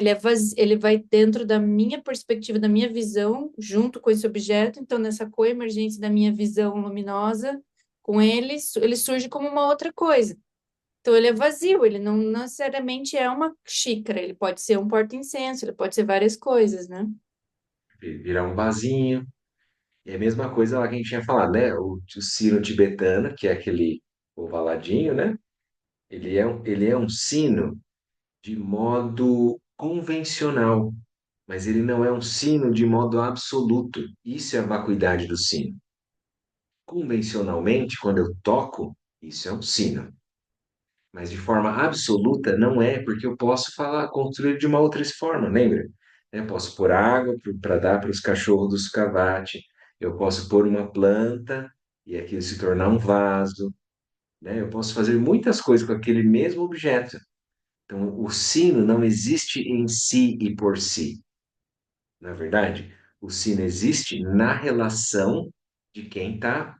Speaker 3: Ele vai dentro da minha perspectiva, da minha visão, junto com esse objeto. Então, nessa coemergência da minha visão luminosa, com ele, ele surge como uma outra coisa. Então, ele é vazio, ele não necessariamente é uma xícara, ele pode ser um porta-incenso, ele pode ser várias coisas, né?
Speaker 1: Virar um vasinho. E é a mesma coisa lá que a gente tinha falado, né? O sino tibetano, que é aquele ovaladinho, né? Ele é um sino de modo convencional, mas ele não é um sino de modo absoluto. Isso é a vacuidade do sino. Convencionalmente, quando eu toco, isso é um sino. Mas de forma absoluta não é, porque eu posso falar, construir de uma outra forma, lembra? Eu posso pôr água para dar para os cachorros do Sucavati, eu posso pôr uma planta e aquilo se tornar um vaso, né? Eu posso fazer muitas coisas com aquele mesmo objeto. Então, o sino não existe em si e por si, na verdade. O sino existe na relação de quem está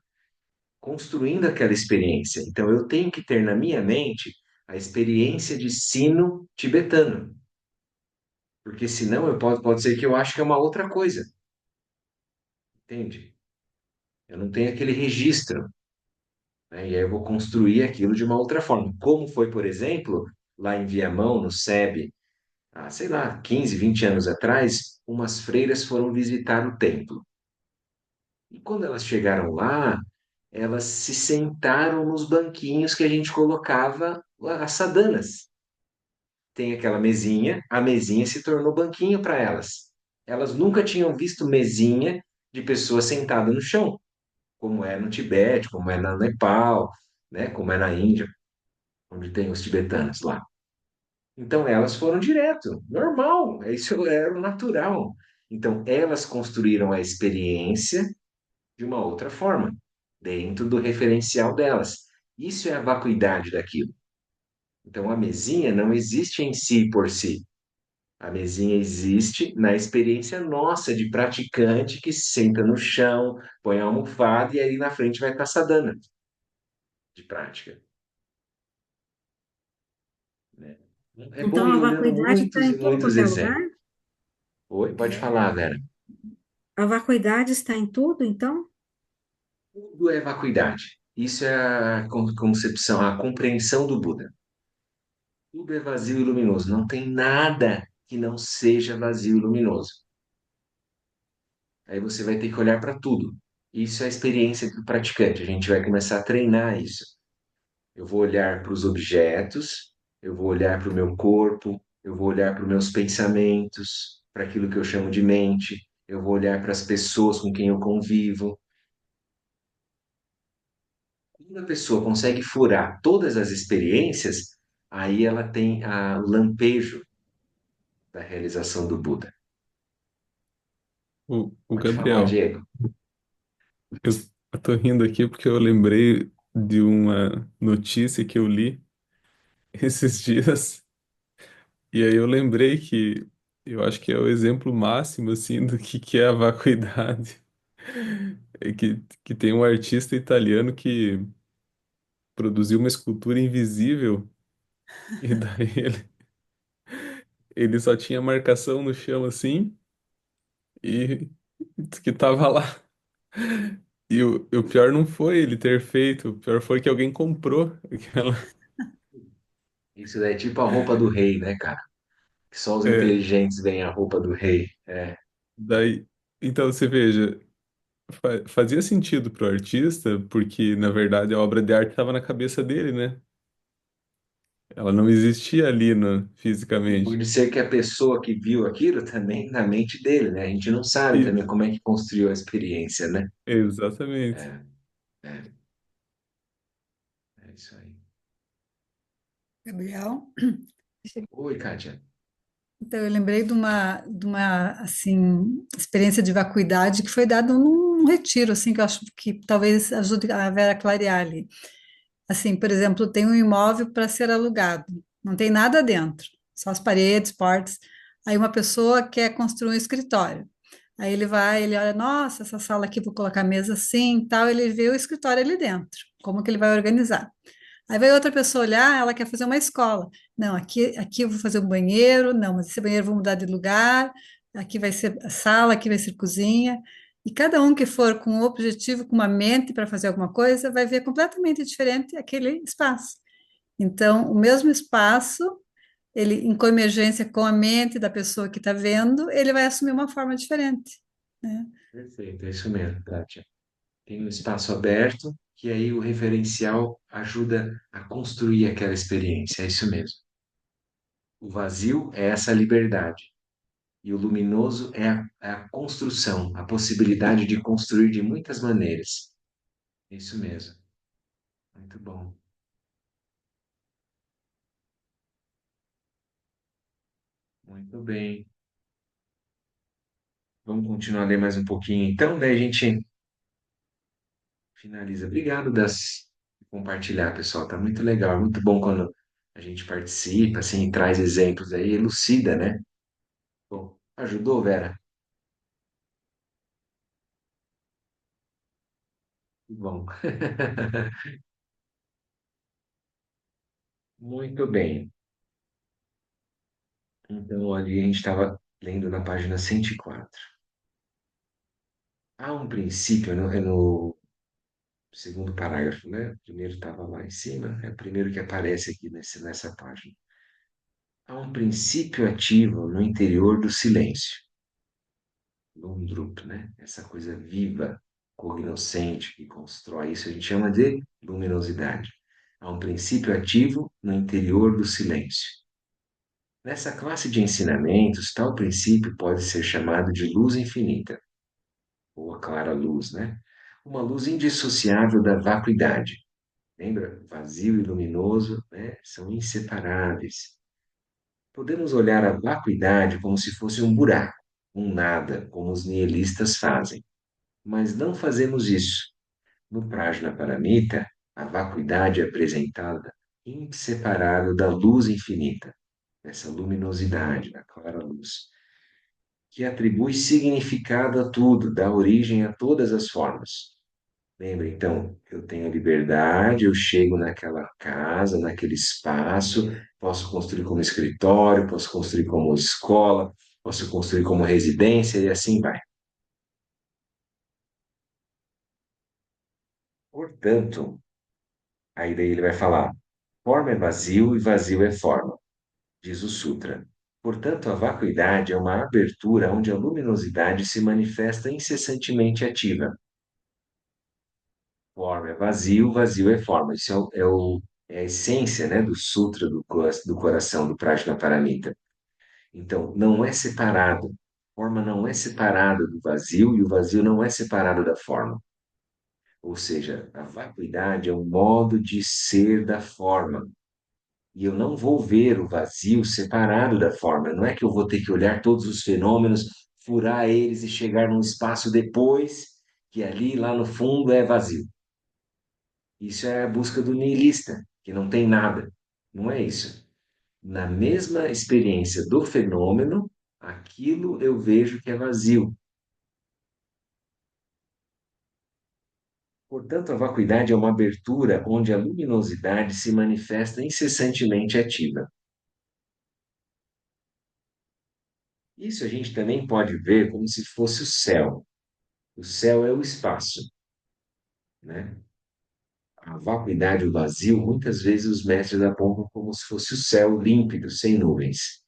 Speaker 1: construindo aquela experiência. Então, eu tenho que ter na minha mente a experiência de sino tibetano, porque senão pode ser que eu ache que é uma outra coisa, entende? Eu não tenho aquele registro, né? E aí eu vou construir aquilo de uma outra forma. Como foi, por exemplo, lá em Viamão, no SEB, há, sei lá, 15, 20 anos atrás, umas freiras foram visitar o templo. E quando elas chegaram lá, elas se sentaram nos banquinhos que a gente colocava as sadanas. Tem aquela mesinha, a mesinha se tornou banquinho para elas. Elas nunca tinham visto mesinha de pessoa sentada no chão, como é no Tibete, como é no Nepal, né, como é na Índia, onde tem os tibetanos lá. Então elas foram direto, normal, isso era o natural. Então elas construíram a experiência de uma outra forma, dentro do referencial delas. Isso é a vacuidade daquilo. Então a mesinha não existe em si por si. A mesinha existe na experiência nossa de praticante que senta no chão, põe a almofada e aí na frente vai estar a sadhana de prática, né? É bom
Speaker 4: Então,
Speaker 1: ir
Speaker 4: a
Speaker 1: dando
Speaker 4: vacuidade está
Speaker 1: muitos
Speaker 4: em
Speaker 1: e
Speaker 4: tudo
Speaker 1: muitos
Speaker 4: quanto é
Speaker 1: exemplos.
Speaker 4: lugar?
Speaker 1: Oi, pode falar, Vera.
Speaker 4: A vacuidade está em tudo, então?
Speaker 1: Tudo é vacuidade. Isso é a concepção, a compreensão do Buda. Tudo é vazio e luminoso. Não tem nada que não seja vazio e luminoso. Aí você vai ter que olhar para tudo. Isso é a experiência do praticante. A gente vai começar a treinar isso. Eu vou olhar para os objetos, eu vou olhar para o meu corpo, eu vou olhar para os meus pensamentos, para aquilo que eu chamo de mente, eu vou olhar para as pessoas com quem eu convivo. Quando a pessoa consegue furar todas as experiências, aí ela tem o lampejo da realização do Buda.
Speaker 5: O
Speaker 1: Pode falar,
Speaker 5: Gabriel,
Speaker 1: Diego.
Speaker 5: eu tô rindo aqui porque eu lembrei de uma notícia que eu li esses dias, e aí eu lembrei que eu acho que é o exemplo máximo, assim, do que é a vacuidade. É que tem um artista italiano que produziu uma escultura invisível, e daí ele só tinha marcação no chão, assim, e que tava lá. E o pior não foi ele ter feito, o pior foi que alguém comprou aquela.
Speaker 1: Isso daí é tipo a roupa do rei, né, cara? Que só os
Speaker 5: É,
Speaker 1: inteligentes veem a roupa do rei. É.
Speaker 5: daí, então você veja, fazia sentido pro artista, porque na verdade a obra de arte estava na cabeça dele, né? Ela não existia ali
Speaker 1: E
Speaker 5: fisicamente.
Speaker 1: pode ser que a pessoa que viu aquilo também na mente dele, né? A gente não sabe
Speaker 5: E,
Speaker 1: também como é que construiu a experiência, né?
Speaker 5: exatamente.
Speaker 1: É, é, é isso aí.
Speaker 6: Gabriel.
Speaker 1: Oi, Kátia.
Speaker 6: Então, eu lembrei de uma assim, experiência de vacuidade que foi dada num retiro, assim, que eu acho que talvez ajude a Vera a clarear ali. Assim, por exemplo, tem um imóvel para ser alugado, não tem nada dentro, só as paredes, portas. Aí uma pessoa quer construir um escritório. Aí ele vai, ele olha, nossa, essa sala aqui, vou colocar mesa assim, tal, ele vê o escritório ali dentro, como que ele vai organizar. Aí vai outra pessoa olhar, ela quer fazer uma escola. Não, aqui eu vou fazer um banheiro, não, mas esse banheiro eu vou mudar de lugar, aqui vai ser a sala, aqui vai ser cozinha. E cada um que for com um objetivo, com uma mente para fazer alguma coisa, vai ver completamente diferente aquele espaço. Então, o mesmo espaço, ele em coemergência com a mente da pessoa que está vendo, ele vai assumir uma forma diferente, né?
Speaker 1: Perfeito, é isso mesmo, Kátia. Tem um espaço aberto, que aí o referencial ajuda a construir aquela experiência, é isso mesmo. O vazio é essa liberdade, e o luminoso é a construção, a possibilidade de construir de muitas maneiras. É isso mesmo, muito bom. Muito bem. Vamos continuar a ler mais um pouquinho, então, daí a gente finaliza. Obrigado por compartilhar, pessoal. Tá muito legal, muito bom quando a gente participa, assim, traz exemplos aí, elucida, né? Bom, ajudou, Vera? Que bom. Muito bem. Então, ali a gente estava lendo na página 104. Há um princípio, é no segundo parágrafo, né? O primeiro estava lá em cima, é o primeiro que aparece aqui nessa página. Há um princípio ativo no interior do silêncio. Lumdrup, né? Essa coisa viva, cognoscente que constrói isso, a gente chama de luminosidade. Há um princípio ativo no interior do silêncio. Nessa classe de ensinamentos, tal princípio pode ser chamado de luz infinita, ou a clara luz, né? Uma luz indissociável da vacuidade. Lembra? Vazio e luminoso, né? São inseparáveis. Podemos olhar a vacuidade como se fosse um buraco, um nada, como os nihilistas fazem. Mas não fazemos isso. No Prajnaparamita, a vacuidade é apresentada inseparável da luz infinita, dessa luminosidade, da clara luz, que atribui significado a tudo, dá origem a todas as formas. Lembra, então, eu tenho a liberdade, eu chego naquela casa, naquele espaço, posso construir como escritório, posso construir como escola, posso construir como residência e assim vai. Portanto, aí daí ele vai falar, forma é vazio e vazio é forma, diz o Sutra. Portanto, a vacuidade é uma abertura onde a luminosidade se manifesta incessantemente ativa. Forma é vazio, vazio é forma. Isso é a essência, né, do Sutra do coração, do Prajnaparamita. Então, não é separado. Forma não é separada do vazio e o vazio não é separado da forma. Ou seja, a vacuidade é um modo de ser da forma. E eu não vou ver o vazio separado da forma. Não é que eu vou ter que olhar todos os fenômenos, furar eles e chegar num espaço depois que ali, lá no fundo, é vazio. Isso é a busca do nihilista, que não tem nada. Não é isso. Na mesma experiência do fenômeno, aquilo eu vejo que é vazio. Portanto, a vacuidade é uma abertura onde a luminosidade se manifesta incessantemente ativa. Isso a gente também pode ver como se fosse o céu. O céu é o espaço, né? A vacuidade, o vazio, muitas vezes os mestres apontam como se fosse o céu límpido, sem nuvens.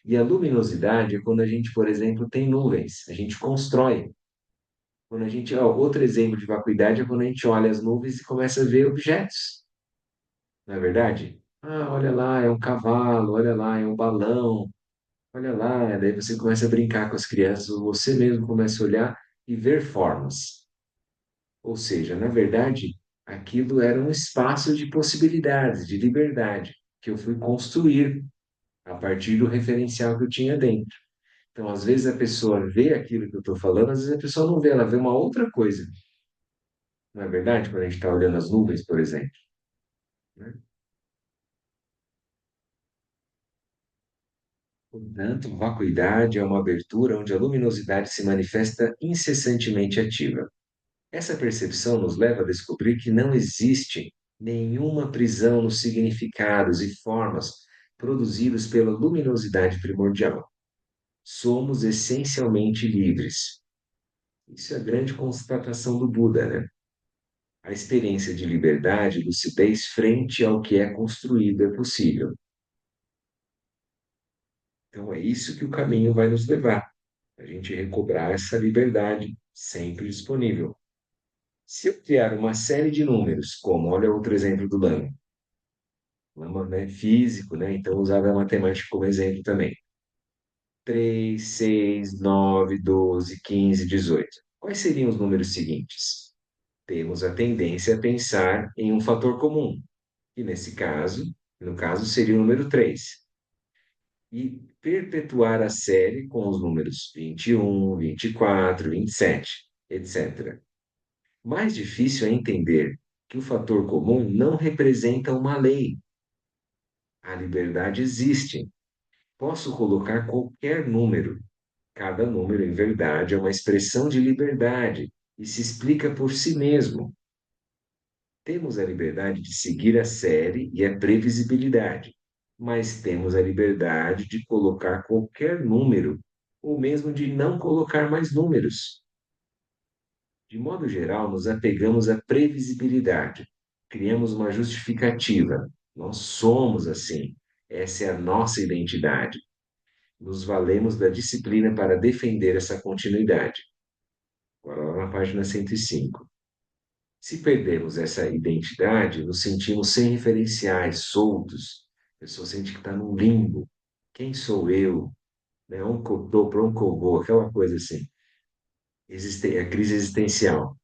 Speaker 1: E a luminosidade é quando a gente, por exemplo, tem nuvens, a gente constrói. Quando a gente, ó, outro exemplo de vacuidade é quando a gente olha as nuvens e começa a ver objetos, não é verdade? Ah, olha lá, é um cavalo, olha lá, é um balão, olha lá, daí você começa a brincar com as crianças, ou você mesmo começa a olhar e ver formas. Ou seja, na verdade, aquilo era um espaço de possibilidades, de liberdade. que eu fui construir a partir do referencial que eu tinha dentro. Então, às vezes a pessoa vê aquilo que eu estou falando, às vezes a pessoa não vê, ela vê uma outra coisa. Não é verdade? Quando a gente está olhando as nuvens, por exemplo, né? Portanto, vacuidade é uma abertura onde a luminosidade se manifesta incessantemente ativa. Essa percepção nos leva a descobrir que não existe nenhuma prisão nos significados e formas produzidos pela luminosidade primordial. Somos essencialmente livres. Isso é a grande constatação do Buda, né? A experiência de liberdade e lucidez frente ao que é construído é possível. Então é isso que o caminho vai nos levar, a gente recobrar essa liberdade sempre disponível. Se eu criar uma série de números, como, olha outro exemplo do Lama, Lama, né, físico, né, então usava a matemática como exemplo também. 3, 6, 9, 12, 15, 18. Quais seriam os números seguintes? Temos a tendência a pensar em um fator comum, que nesse caso, no caso, seria o número 3 e perpetuar a série com os números 21, 24, 27, etc. Mais difícil é entender que o fator comum não representa uma lei. A liberdade existe. Posso colocar qualquer número. Cada número, em verdade, é uma expressão de liberdade e se explica por si mesmo. Temos a liberdade de seguir a série e a previsibilidade, mas temos a liberdade de colocar qualquer número, ou mesmo de não colocar mais números. De modo geral, nos apegamos à previsibilidade, criamos uma justificativa. Nós somos assim, essa é a nossa identidade. Nos valemos da disciplina para defender essa continuidade. Agora, lá na página 105. Se perdemos essa identidade, nos sentimos sem referenciais, soltos. A pessoa sente que está num limbo. Quem sou eu? Né? Onde que eu estou? Para onde que eu vou? Aquela coisa assim. Existe a crise existencial.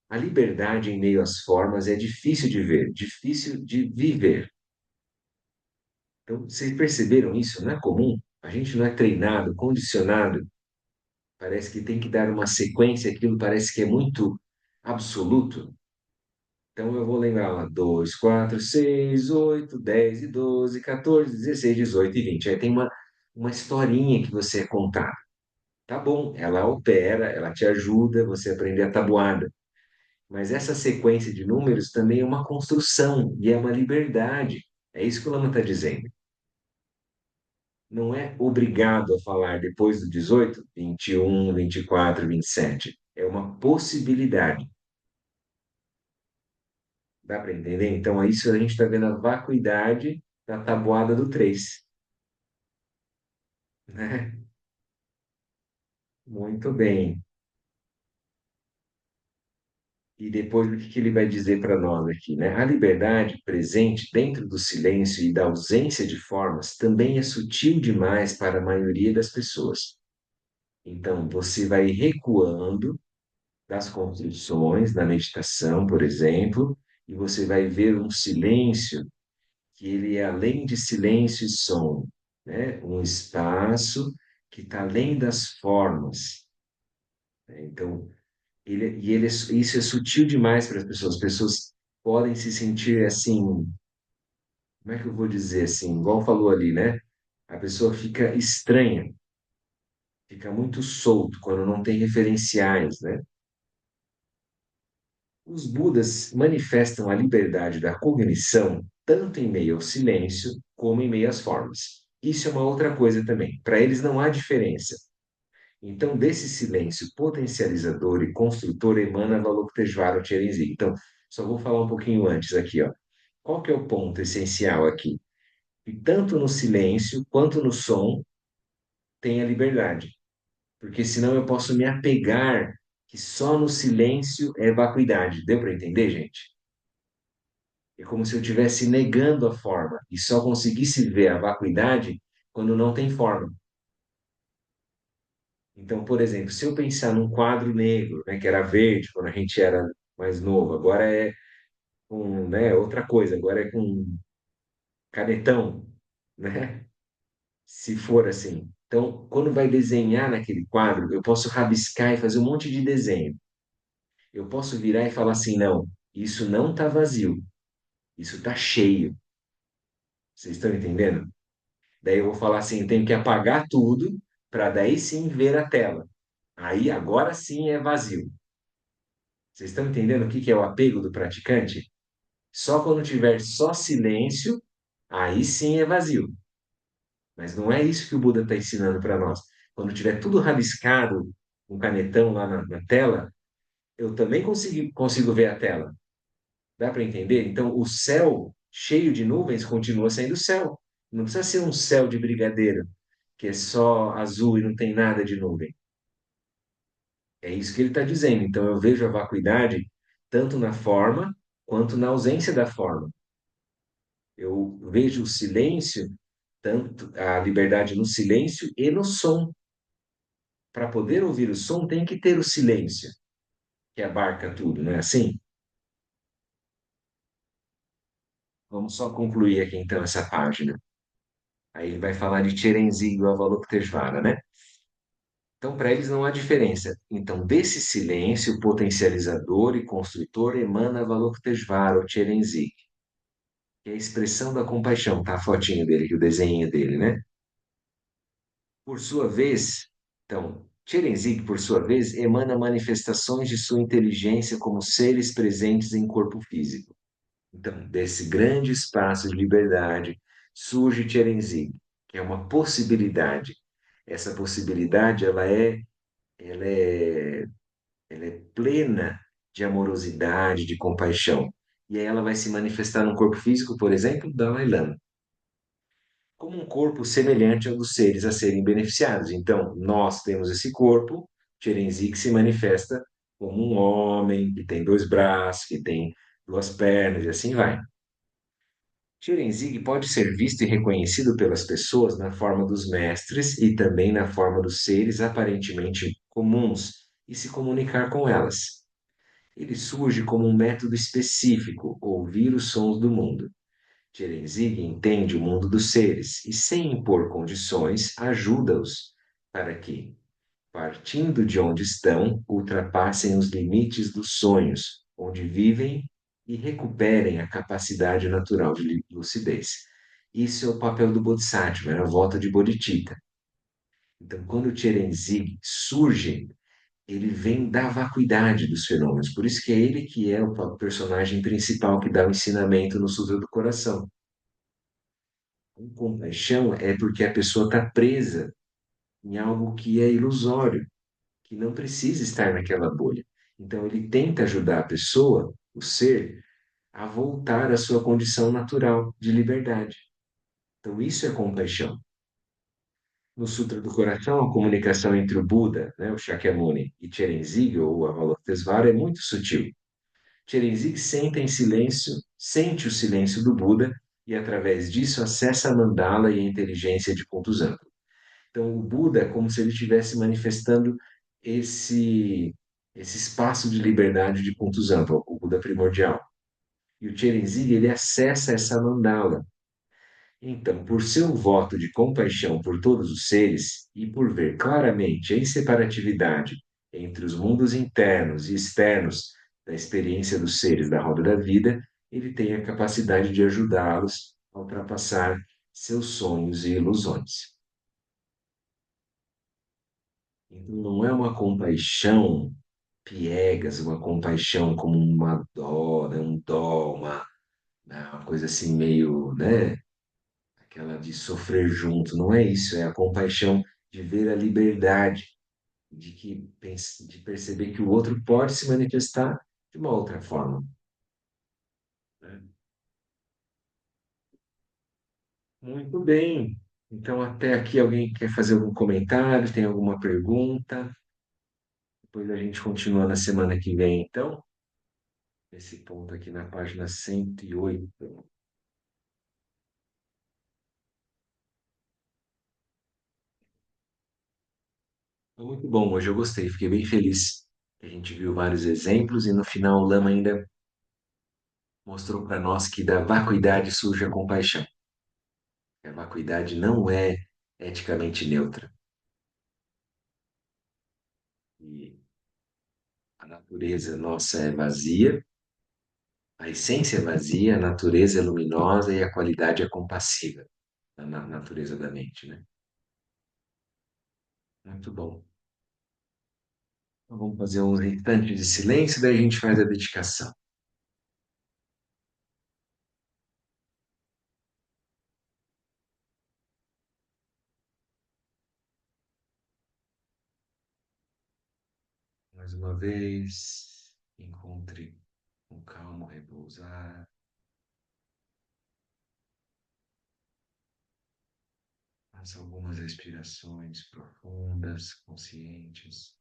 Speaker 1: A liberdade em meio às formas é difícil de ver, difícil de viver. Então, vocês perceberam isso? Não é comum? A gente não é treinado, condicionado. Parece que tem que dar uma sequência, aquilo parece que é muito absoluto. Então eu vou lembrar lá, 2, 4, 6, 8, 10 e 12, 14, 16, 18 e 20. Aí tem uma historinha que você é contado. Tá bom, ela opera, ela te ajuda, você aprender a tabuada. Mas essa sequência de números também é uma construção e é uma liberdade. É isso que o Lama está dizendo. Não é obrigado a falar depois do 18, 21, 24, 27. É uma possibilidade. Dá para entender? Então, é isso a gente está vendo a vacuidade da tabuada do 3, né? Muito bem. E depois o que que ele vai dizer para nós aqui, né? A liberdade presente dentro do silêncio e da ausência de formas também é sutil demais para a maioria das pessoas. Então, você vai recuando das construções na meditação, por exemplo, e você vai ver um silêncio que ele é além de silêncio e som, né? Um espaço que está além das formas, né? Então, isso é sutil demais para as pessoas. As pessoas podem se sentir assim, como é que eu vou dizer assim, igual falou ali, né? A pessoa fica estranha, fica muito solto quando não tem referenciais, né? Os Budas manifestam a liberdade da cognição tanto em meio ao silêncio como em meio às formas. Isso é uma outra coisa também. Para eles não há diferença. Então, desse silêncio potencializador e construtor emana Avalokiteshvara Cherenzi. Então, só vou falar um pouquinho antes aqui, ó. Qual que é o ponto essencial aqui? Que tanto no silêncio quanto no som tem a liberdade. Porque senão eu posso me apegar que só no silêncio é vacuidade. Deu para entender, gente? É como se eu estivesse negando a forma e só conseguisse ver a vacuidade quando não tem forma. Então, por exemplo, se eu pensar num quadro negro, né, que era verde quando a gente era mais novo, agora é com, né, outra coisa, agora é com canetão, né? Se for assim. Então, quando vai desenhar naquele quadro, eu posso rabiscar e fazer um monte de desenho. Eu posso virar e falar assim, não, isso não está vazio, isso está cheio. Vocês estão entendendo? Daí eu vou falar assim, tenho que apagar tudo para daí sim ver a tela. Aí agora sim é vazio. Vocês estão entendendo o que que é o apego do praticante? Só quando tiver só silêncio, aí sim é vazio. Mas não é isso que o Buda está ensinando para nós. Quando tiver tudo rabiscado, um canetão lá na tela, eu também consigo ver a tela. Dá para entender? Então, o céu cheio de nuvens continua sendo céu. Não precisa ser um céu de brigadeiro, que é só azul e não tem nada de nuvem. É isso que ele está dizendo. Então, eu vejo a vacuidade tanto na forma quanto na ausência da forma. Eu vejo o silêncio, tanto a liberdade no silêncio e no som. Para poder ouvir o som, tem que ter o silêncio, que abarca tudo, não é assim? Vamos só concluir aqui então essa página. Aí ele vai falar de Cherenzi e o Avalokiteshvara, né? Então, para eles não há diferença. Então, desse silêncio potencializador e construtor emana Avalokiteshvara, o Cherenzi, que é a expressão da compaixão, tá? A fotinho dele, que o desenho dele, né? Por sua vez, então, Cherenzi, por sua vez, emana manifestações de sua inteligência como seres presentes em corpo físico. Então, desse grande espaço de liberdade, surge Cherenzi, que é uma possibilidade. Essa possibilidade, ela é, ela é plena de amorosidade, de compaixão. E aí ela vai se manifestar no corpo físico, por exemplo, do Dalai Lama, como um corpo semelhante ao dos seres a serem beneficiados. Então, nós temos esse corpo, Cherenzi, que se manifesta como um homem, que tem dois braços, que tem duas pernas, e assim vai. Chirenzig pode ser visto e reconhecido pelas pessoas na forma dos mestres e também na forma dos seres aparentemente comuns e se comunicar com elas. Ele surge como um método específico, ouvir os sons do mundo. Chirenzig entende o mundo dos seres e, sem impor condições, ajuda-os para que, partindo de onde estão, ultrapassem os limites dos sonhos, onde vivem e recuperem a capacidade natural de lucidez. Isso é o papel do Bodhisattva, é a volta de Bodhicitta. Então, quando o Cherenzig surge, ele vem da vacuidade dos fenômenos. Por isso que é ele que é o personagem principal que dá o ensinamento no Sutra do Coração. Com compaixão é porque a pessoa está presa em algo que é ilusório, que não precisa estar naquela bolha. Então, ele tenta ajudar a pessoa, o ser, a voltar à sua condição natural de liberdade. Então, isso é compaixão. No Sutra do Coração, a comunicação entre o Buda, né, o Shakyamuni, e Cherenzig, ou Avalokitesvara, é muito sutil. Cherenzig sente o silêncio do Buda e, através disso, acessa a mandala e a inteligência de pontos amplos. Então, o Buda é como se ele estivesse manifestando esse, esse espaço de liberdade de pontos amplos, o Buda primordial. E o Cherenzig, ele acessa essa mandala. Então, por seu voto de compaixão por todos os seres e por ver claramente a inseparatividade entre os mundos internos e externos da experiência dos seres da roda da vida, ele tem a capacidade de ajudá-los a ultrapassar seus sonhos e ilusões. Então, não é uma compaixão piegas, uma compaixão como uma dó, né? Um dó, uma coisa assim meio, né? Aquela de sofrer junto. Não é isso, é a compaixão de ver a liberdade, de perceber que o outro pode se manifestar de uma outra forma, né? Muito bem. Então, até aqui, alguém quer fazer algum comentário? Tem alguma pergunta? Depois a gente continua na semana que vem, então. Esse ponto aqui na página 108. Foi muito bom, hoje eu gostei, fiquei bem feliz. A gente viu vários exemplos e no final o Lama ainda mostrou para nós que da vacuidade surge a compaixão. A vacuidade não é eticamente neutra. E a natureza nossa é vazia, a essência é vazia, a natureza é luminosa e a qualidade é compassiva, na natureza da mente, né? Muito bom. Então, vamos fazer um instante de silêncio, daí a gente faz a dedicação. Mais uma vez, encontre um calmo repousar. Faça algumas respirações profundas, conscientes.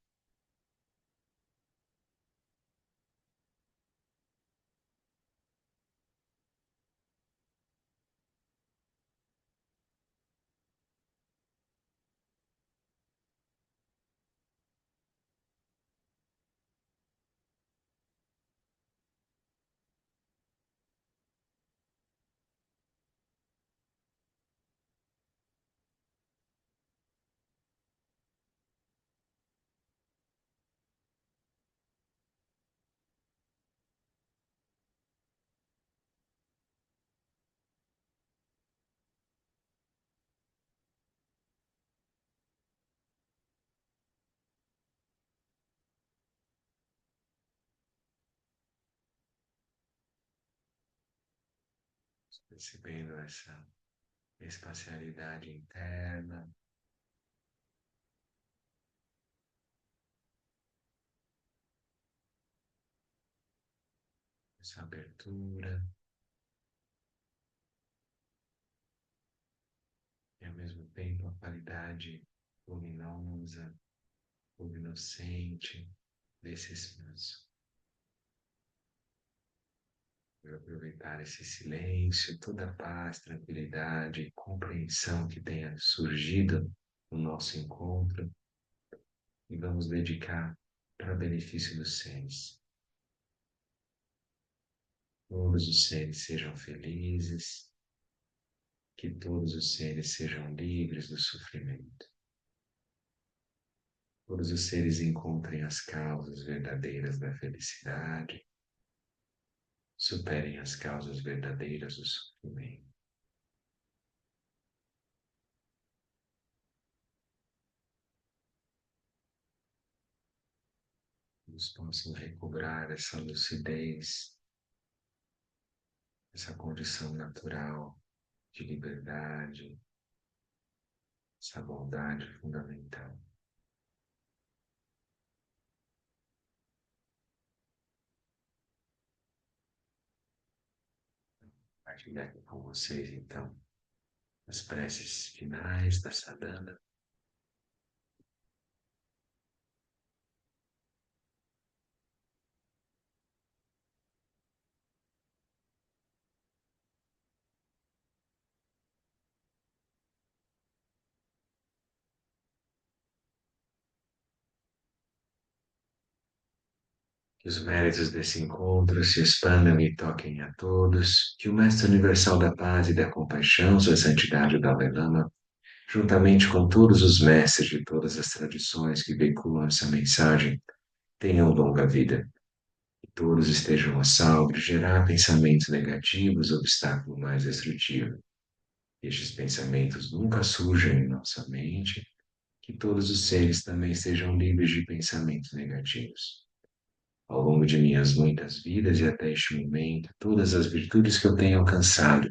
Speaker 1: Percebendo essa espacialidade interna, essa abertura, e ao mesmo tempo a qualidade luminosa, luminescente desse espaço. Vou aproveitar esse silêncio, toda a paz, tranquilidade e compreensão que tenha surgido no nosso encontro e vamos dedicar para benefício dos seres. Todos os seres sejam felizes, que todos os seres sejam livres do sofrimento. Todos os seres encontrem as causas verdadeiras da felicidade, superem as causas verdadeiras do sofrimento. Eles possam recobrar essa lucidez, essa condição natural de liberdade, essa bondade fundamental. Partilhar aqui com vocês, então, as preces finais da sadhana. Que os méritos desse encontro se expandam e toquem a todos. Que o Mestre Universal da Paz e da Compaixão, Sua Santidade o Dalai Lama, juntamente com todos os mestres de todas as tradições que veiculam essa mensagem, tenham longa vida. Que todos estejam a salvo de gerar pensamentos negativos, obstáculo mais destrutivo. Que estes pensamentos nunca surjam em nossa mente. Que todos os seres também sejam livres de pensamentos negativos. Ao longo de minhas muitas vidas e até este momento, todas as virtudes que eu tenho alcançado,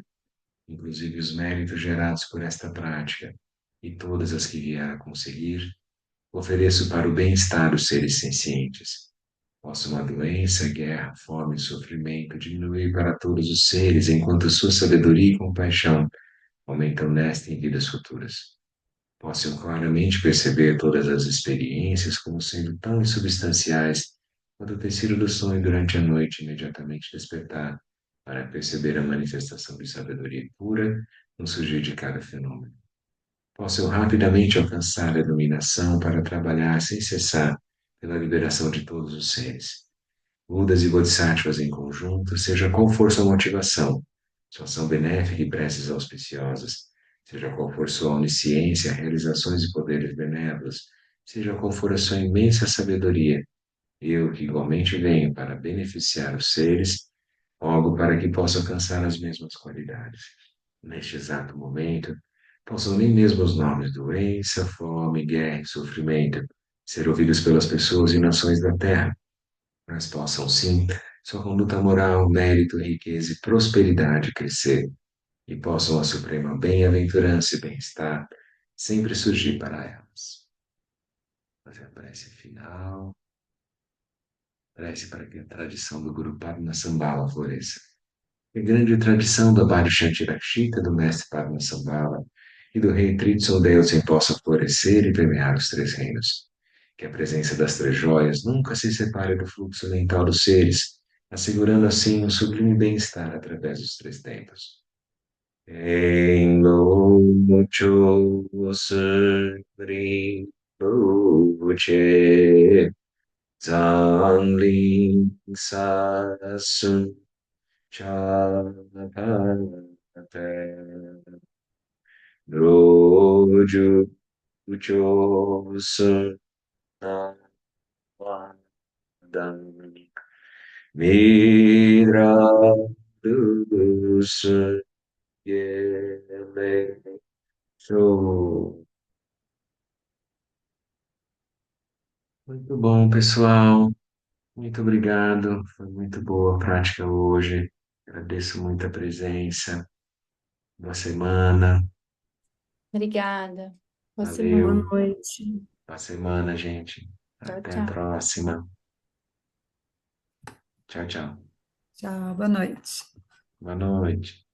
Speaker 1: inclusive os méritos gerados por esta prática, e todas as que vier a conseguir, ofereço para o bem-estar dos seres sencientes. Possa uma doença, guerra, fome e sofrimento diminuir para todos os seres, enquanto sua sabedoria e compaixão aumentam nesta e em vidas futuras. Possam claramente perceber todas as experiências como sendo tão insubstanciais quanto o tecido do sonho durante a noite imediatamente despertar, para perceber a manifestação de sabedoria pura no surgir de cada fenômeno. Possam rapidamente alcançar a iluminação para trabalhar sem cessar pela liberação de todos os seres. Budas e Bodhisattvas em conjunto, seja qual for sua motivação, sua ação benéfica e preces auspiciosas, seja qual for sua onisciência, realizações e poderes benévolos, seja qual for a sua imensa sabedoria, eu que igualmente venho para beneficiar os seres, rogo para que possa alcançar as mesmas qualidades. Neste exato momento, possam nem mesmo os nomes doença, fome, guerra e sofrimento ser ouvidos pelas pessoas e nações da Terra, mas possam sim sua conduta moral, mérito, riqueza e prosperidade crescer, e possam a suprema bem-aventurança e bem-estar sempre surgir para elas. Fazer a prece final, prece para que a tradição do Guru Padmasambhava floresça. A grande tradição do Abhidhamma Shantirakshita, do mestre Padmasambhava e do rei Tritson Delsen possa florescer e permear os três reinos. Que a presença das três joias nunca se separe do fluxo mental dos seres, assegurando assim um sublime bem-estar através dos três tempos. Engo mucho sri buche zanling sasun chapate roju ucho sun nawadam midra dusun yele show. Muito bom, pessoal. Muito obrigado. Foi muito boa a prática hoje. Agradeço muito a presença. Boa semana.
Speaker 3: Obrigada. Boa
Speaker 1: Valeu.
Speaker 4: Boa
Speaker 3: semana.
Speaker 4: noite.
Speaker 1: Boa semana, gente.
Speaker 3: Tchau,
Speaker 1: Até a
Speaker 3: tchau.
Speaker 1: próxima. Tchau, tchau.
Speaker 6: Tchau, boa noite.
Speaker 1: Boa noite.